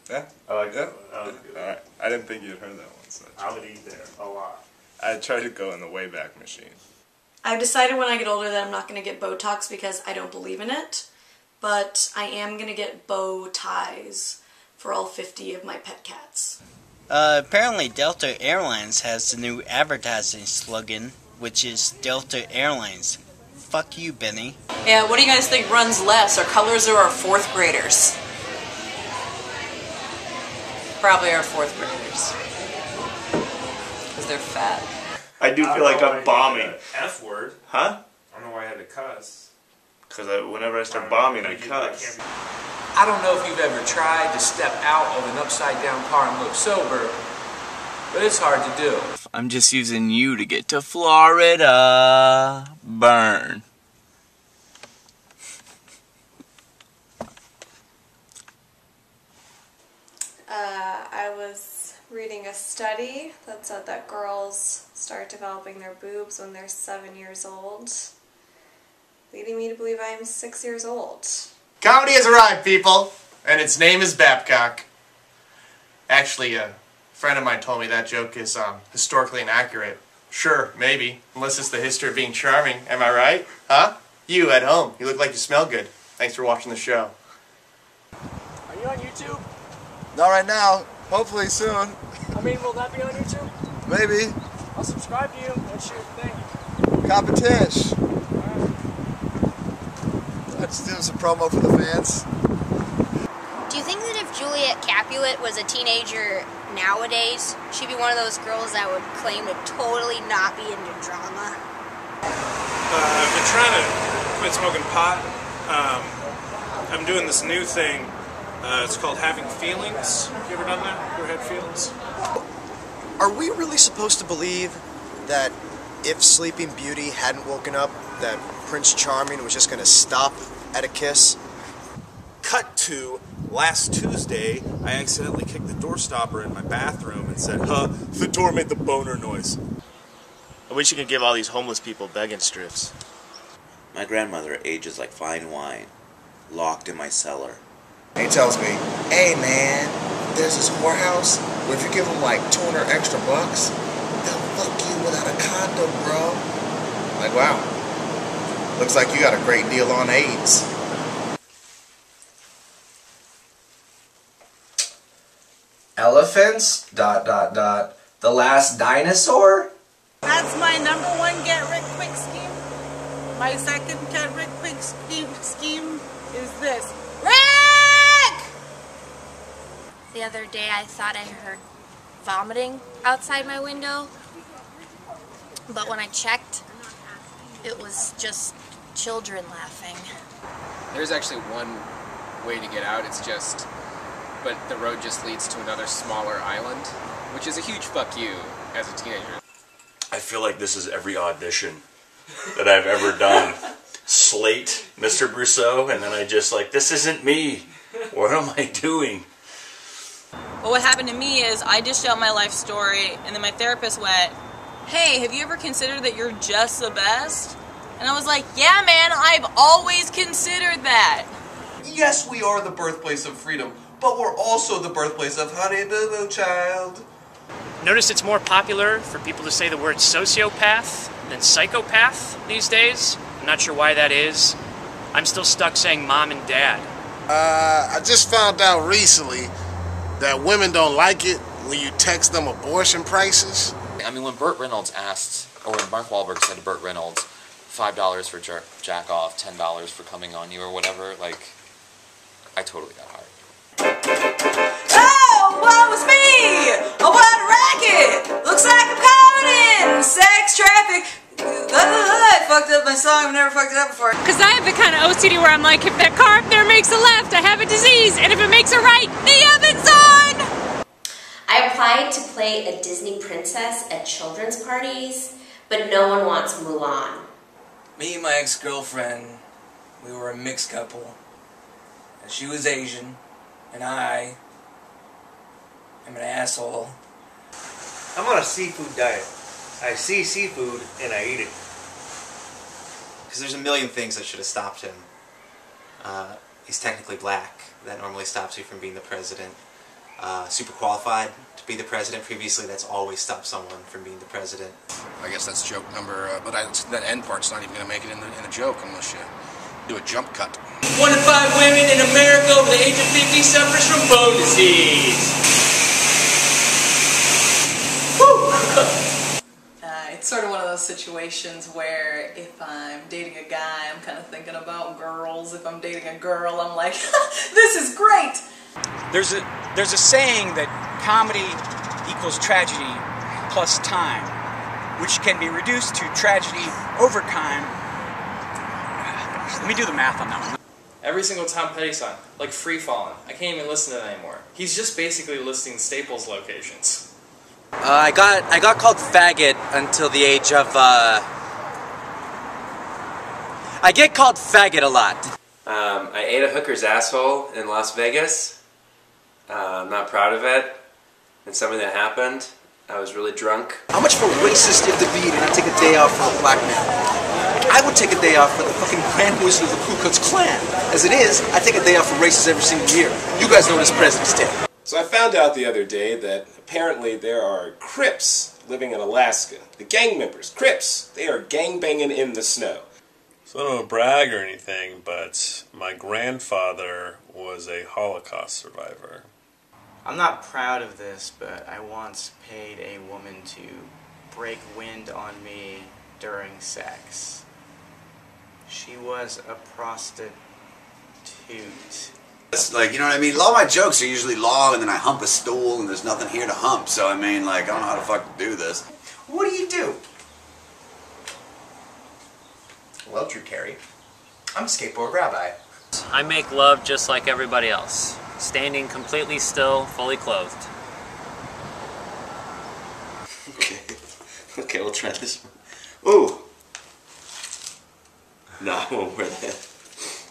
Yeah? I like that? Alright. I didn't think you'd heard that one. So I would eat there a lot. I tried to go in the Wayback Machine. I've decided when I get older that I'm not going to get Botox because I don't believe in it, but I am going to get bow ties for all 50 of my pet cats. Apparently Delta Airlines has the new advertising slogan, which is Delta Airlines. Fuck you, Bennie. Yeah, what do you guys think runs less, our colors or our 4th graders? Probably our 4th graders. Because they're fat. I do feel like I'm bombing. F word. Huh? I don't know why I had to cuss. Because whenever I start bombing, I cuss. I don't know if you've ever tried to step out of an upside-down car and look sober, but it's hard to do. I'm just using you to get to Florida. Burn. I was reading a study that said that girls start developing their boobs when they're 7 years old, leading me to believe I am 6 years old. Comedy has arrived, people, and its name is Babcock. Actually, a friend of mine told me that joke is historically inaccurate. Sure, maybe, unless it's the history of being charming. Am I right? Huh? You at home, you look like you smell good. Thanks for watching the show. Are you on YouTube? Not right now. Hopefully soon. I mean, will that be on YouTube? Maybe. I'll subscribe to you. What's your thing? Competition. Let's do some promo for the fans. Do you think that if Juliet Capulet was a teenager nowadays, she'd be one of those girls that would claim to totally not be into drama? I've been trying to quit smoking pot. I'm doing this new thing. It's called having feelings. Have you ever done that? You ever had feelings? Are we really supposed to believe that if Sleeping Beauty hadn't woken up, that Prince Charming was just going to stop at a kiss? Cut to last Tuesday, I accidentally kicked the door stopper in my bathroom and said, huh, the door made the boner noise. I wish you could give all these homeless people begging strips. My grandmother ages like fine wine, locked in my cellar. He tells me, hey man, there's this whorehouse where if you give them like 200 extra bucks, they'll fuck you without a condom, bro. Like, wow. Looks like you got a great deal on AIDS. Elephants? ... The last dinosaur? That's my #1 get-rich-quick scheme. My second get-rich-quick scheme is this. Rick! The other day I thought I heard vomiting outside my window, but when I checked, it was just children laughing. There's actually one way to get out, but the road just leads to another smaller island, which is a huge fuck you as a teenager. I feel like this is every audition that I've ever done. Slate, Mr. Brousseau, and then I just like, this isn't me. What am I doing? Well, what happened to me is I dished out my life story, and then my therapist went, hey, have you ever considered that you're just the best? And I was like, yeah, man, I've always considered that. Yes, we are the birthplace of freedom, but we're also the birthplace of Honey Boo Boo Child. Notice it's more popular for people to say the word sociopath than psychopath these days. I'm not sure why that is. I'm still stuck saying mom and dad. I just found out recently that women don't like it when you text them abortion prices. I mean, when Burt Reynolds asked, or when Mark Wahlberg said to Burt Reynolds, $5 for jack off, $10 for coming on you or whatever, like, I totally got hard. Oh, what was me? Oh, what a racket! Looks like I'm caught in sex traffic. I fucked up my song. I've never fucked it up before. Because I have the kind of OCD where I'm like, if that car up there makes a left, I have a disease, and if it makes a right, the oven's on! I applied to play a Disney princess at children's parties, but no one wants Mulan. Me and my ex-girlfriend, we were a mixed couple. And she was Asian, and I am an asshole. I'm on a seafood diet. I see seafood and I eat it. Because there's a million things that should have stopped him. He's technically black. That normally stops you from being the president. Super qualified to be the president. Previously, that's always stopped someone from being the president. I guess that's joke number, but that end part's not even going to make it in the joke unless you do a jump cut. 1 in 5 women in America over the age of 50 suffers from bone disease. It's sort of one of those situations where if I'm dating a guy, I'm kind of thinking about girls. If I'm dating a girl, I'm like, this is great. There's a saying that comedy equals tragedy plus time. which can be reduced to tragedy over time. Let me do the math on that one. Every single Tom Petty song, like Free Fallin'. I can't even listen to that anymore. He's just basically listing Staples locations. I got called faggot until the age of I get called faggot a lot. I ate a hooker's asshole in Las Vegas. I'm not proud of it. It's something that happened. I was really drunk. How much of a racist you have to be to not take a day off for a black man? I would take a day off for the fucking Grand Wizard of the Ku Klux Klan. As it is, I take a day off for races every single year. You guys know this President's Day. So I found out the other day that apparently there are Crips living in Alaska. The gang members, Crips, they are gangbanging in the snow. So I don't want to brag or anything, but my grandfather was a Holocaust survivor. I'm not proud of this, but I once paid a woman to break wind on me during sex. She was a prostitute. It's like, you know what I mean? A lot of my jokes are usually long and then I hump a stool and there's nothing here to hump. So, I mean, like, I don't know how to fucking do this. What do you do? Well, Drew Carey, I'm a skateboard rabbi. I make love just like everybody else, standing completely still, fully clothed. Okay, we'll try this one. Ooh! No, I won't wear that.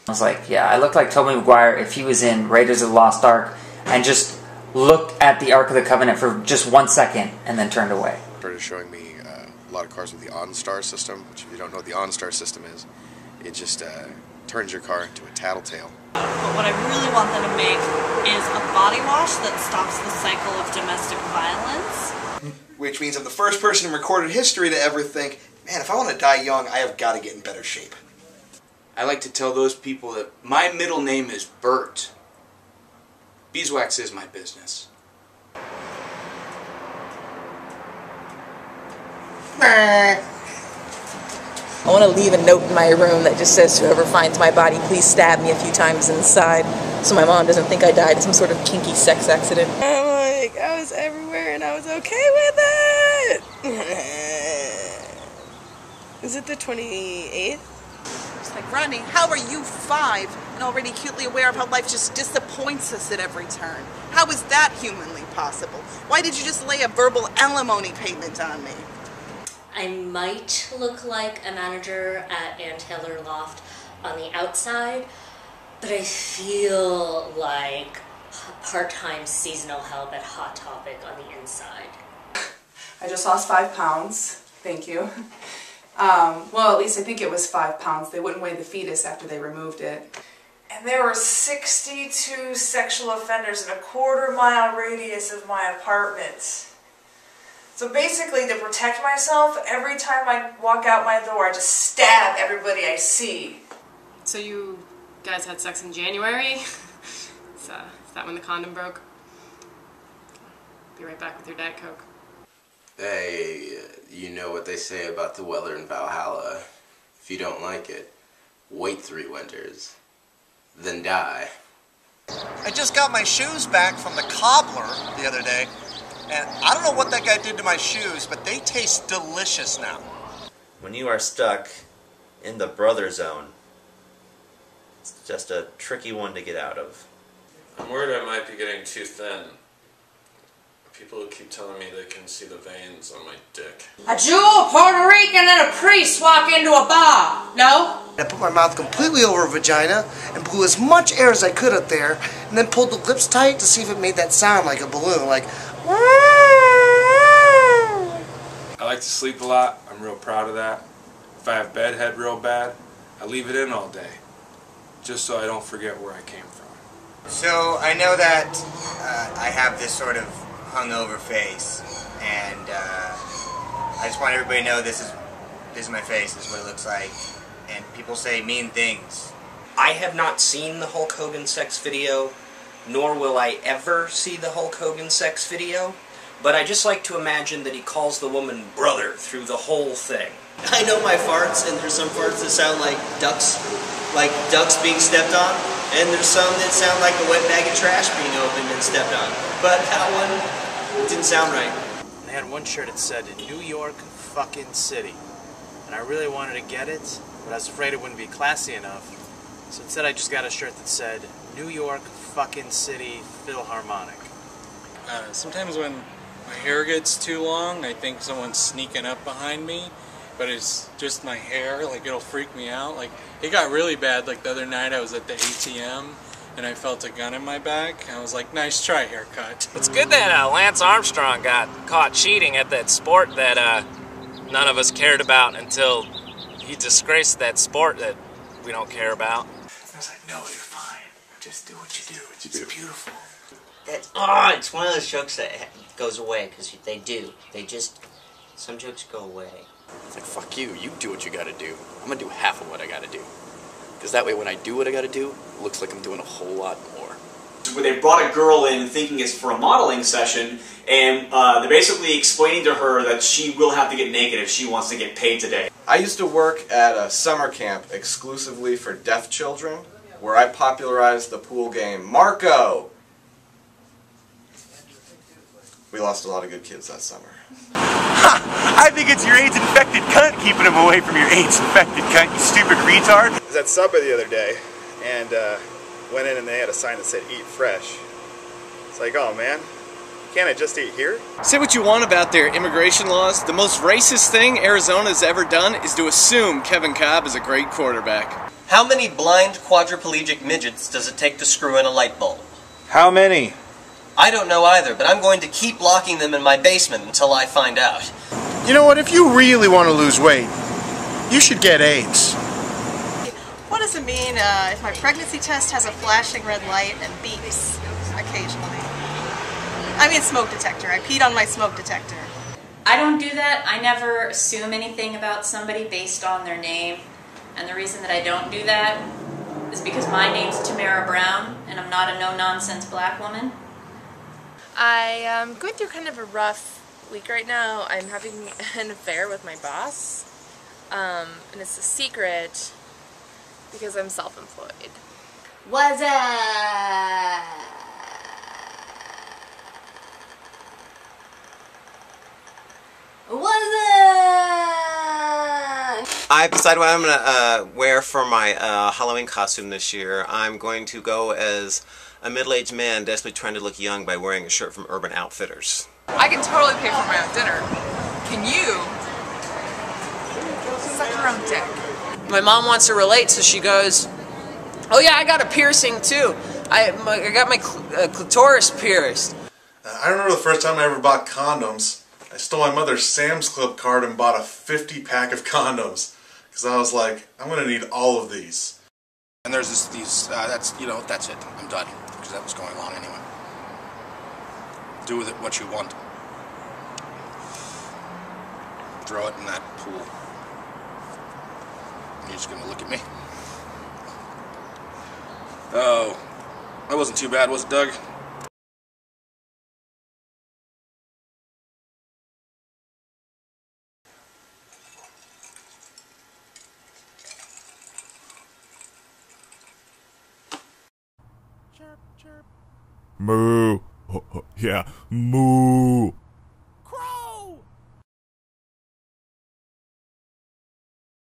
I was like, yeah, I looked like Tobey Maguire if he was in Raiders of the Lost Ark and just looked at the Ark of the Covenant for just 1 second and then turned away. Started showing me a lot of cars with the OnStar system, which if you don't know what the OnStar system is, it just turns your car into a tattletale. But what I really want them to make is a body wash that stops the cycle of domestic violence. Which means I'm the first person in recorded history to ever think, man, if I want to die young, I have got to get in better shape. I like to tell those people that my middle name is Bert. Beeswax is my business. I want to leave a note in my room that just says, whoever finds my body, please stab me a few times inside, so my mom doesn't think I died in some sort of kinky sex accident. I'm like, I was everywhere and I was okay with it. Is it the 28th? It's like, Rodney, how are you 5 and already acutely aware of how life just disappoints us at every turn? How is that humanly possible? Why did you just lay a verbal alimony payment on me? I might look like a manager at Ann Taylor Loft on the outside, but I feel like part-time seasonal help at Hot Topic on the inside. I just lost 5 pounds. Thank you. Well, at least I think it was 5 pounds. They wouldn't weigh the fetus after they removed it. And there were 62 sexual offenders in a quarter-mile radius of my apartment. So basically, to protect myself, every time I walk out my door, I just stab everybody I see. So you guys had sex in January? Is that when the condom broke? Be right back with your Diet Coke. Hey, you know what they say about the weather in Valhalla. If you don't like it, wait 3 winters, then die. I just got my shoes back from the cobbler the other day, and I don't know what that guy did to my shoes, but they taste delicious now. When you are stuck in the brother zone, it's just a tricky one to get out of. I'm worried I might be getting too thin. People keep telling me they can see the veins on my dick. A Jew, a Puerto Rican, and a priest walk into a bar. No? I put my mouth completely over her vagina and blew as much air as I could up there, and then pulled the lips tight to see if it made that sound like a balloon, like... I like to sleep a lot. I'm real proud of that. If I have bedhead real bad, I leave it in all day, just so I don't forget where I came from. So I know that I have this sort of hungover face, and I just want everybody to know this is my face, this is what it looks like, and people say mean things. I have not seen the Hulk Hogan sex video, nor will I ever see the Hulk Hogan sex video, but I just like to imagine that he calls the woman brother through the whole thing. I know my farts, and there's some farts that sound like ducks being stepped on, and there's some that sound like a wet bag of trash being opened and stepped on. But that one didn't sound right. They had one shirt that said, New York fucking city. And I really wanted to get it, but I was afraid it wouldn't be classy enough. So instead I just got a shirt that said, New York fucking City Philharmonic. Sometimes when my hair gets too long, I think someone's sneaking up behind me, but it's just my hair, like it'll freak me out. Like it got really bad like the other night I was at the ATM and I felt a gun in my back. I was like, nice try, haircut. It's good that Lance Armstrong got caught cheating at that sport that none of us cared about until he disgraced that sport that we don't care about. I was like, no, you're fine. Just do what you do. It's beautiful. It's one of those jokes that goes away, because they do. Some jokes go away. It's like, fuck you, you do what you gotta do. I'm gonna do half of what I gotta do. Because that way when I do what I gotta do, it looks like I'm doing a whole lot more. Where they brought a girl in thinking it's for a modeling session, and they're basically explaining to her that she will have to get naked if she wants to get paid today. I used to work at a summer camp exclusively for deaf children, where I popularized the pool game Marco! We lost a lot of good kids that summer. I think it's your AIDS-infected cunt keeping him away from your AIDS-infected cunt, you stupid retard. I was at Subway the other day, and went in and they had a sign that said eat fresh. It's like, oh man, can't I just eat here? Say what you want about their immigration laws, the most racist thing Arizona's ever done is to assume Kevin Cobb is a great quarterback. How many blind quadriplegic midgets does it take to screw in a light bulb? How many? I don't know either, but I'm going to keep locking them in my basement until I find out. You know what, if you really want to lose weight, you should get AIDS. What does it mean if my pregnancy test has a flashing red light and beeps occasionally? I mean smoke detector. I peed on my smoke detector. I don't do that. I never assume anything about somebody based on their name. And the reason that I don't do that is because my name's Tamara Brown, and I'm not a no-nonsense black woman. I am going through kind of a rough week right now. I'm having an affair with my boss, and it's a secret because I'm self-employed. What's up? What's up? I decided what I'm going to wear for my Halloween costume this year. I'm going to go as a middle-aged man desperately trying to look young by wearing a shirt from Urban Outfitters. I can totally pay for my own dinner. Can you? Suck your own dick. My mom wants to relate, so she goes, oh yeah, I got a piercing too. I got my clitoris pierced. I remember the first time I ever bought condoms. I stole my mother's Sam's Club card and bought a 50-pack of condoms. Because I was like, I'm going to need all of these. And there's that's it. I'm done. Because that was going on anyway. Do with it what you want. Throw it in that pool. You're just going to look at me? Oh, that wasn't too bad, was it, Doug? Moo. Yeah, moo.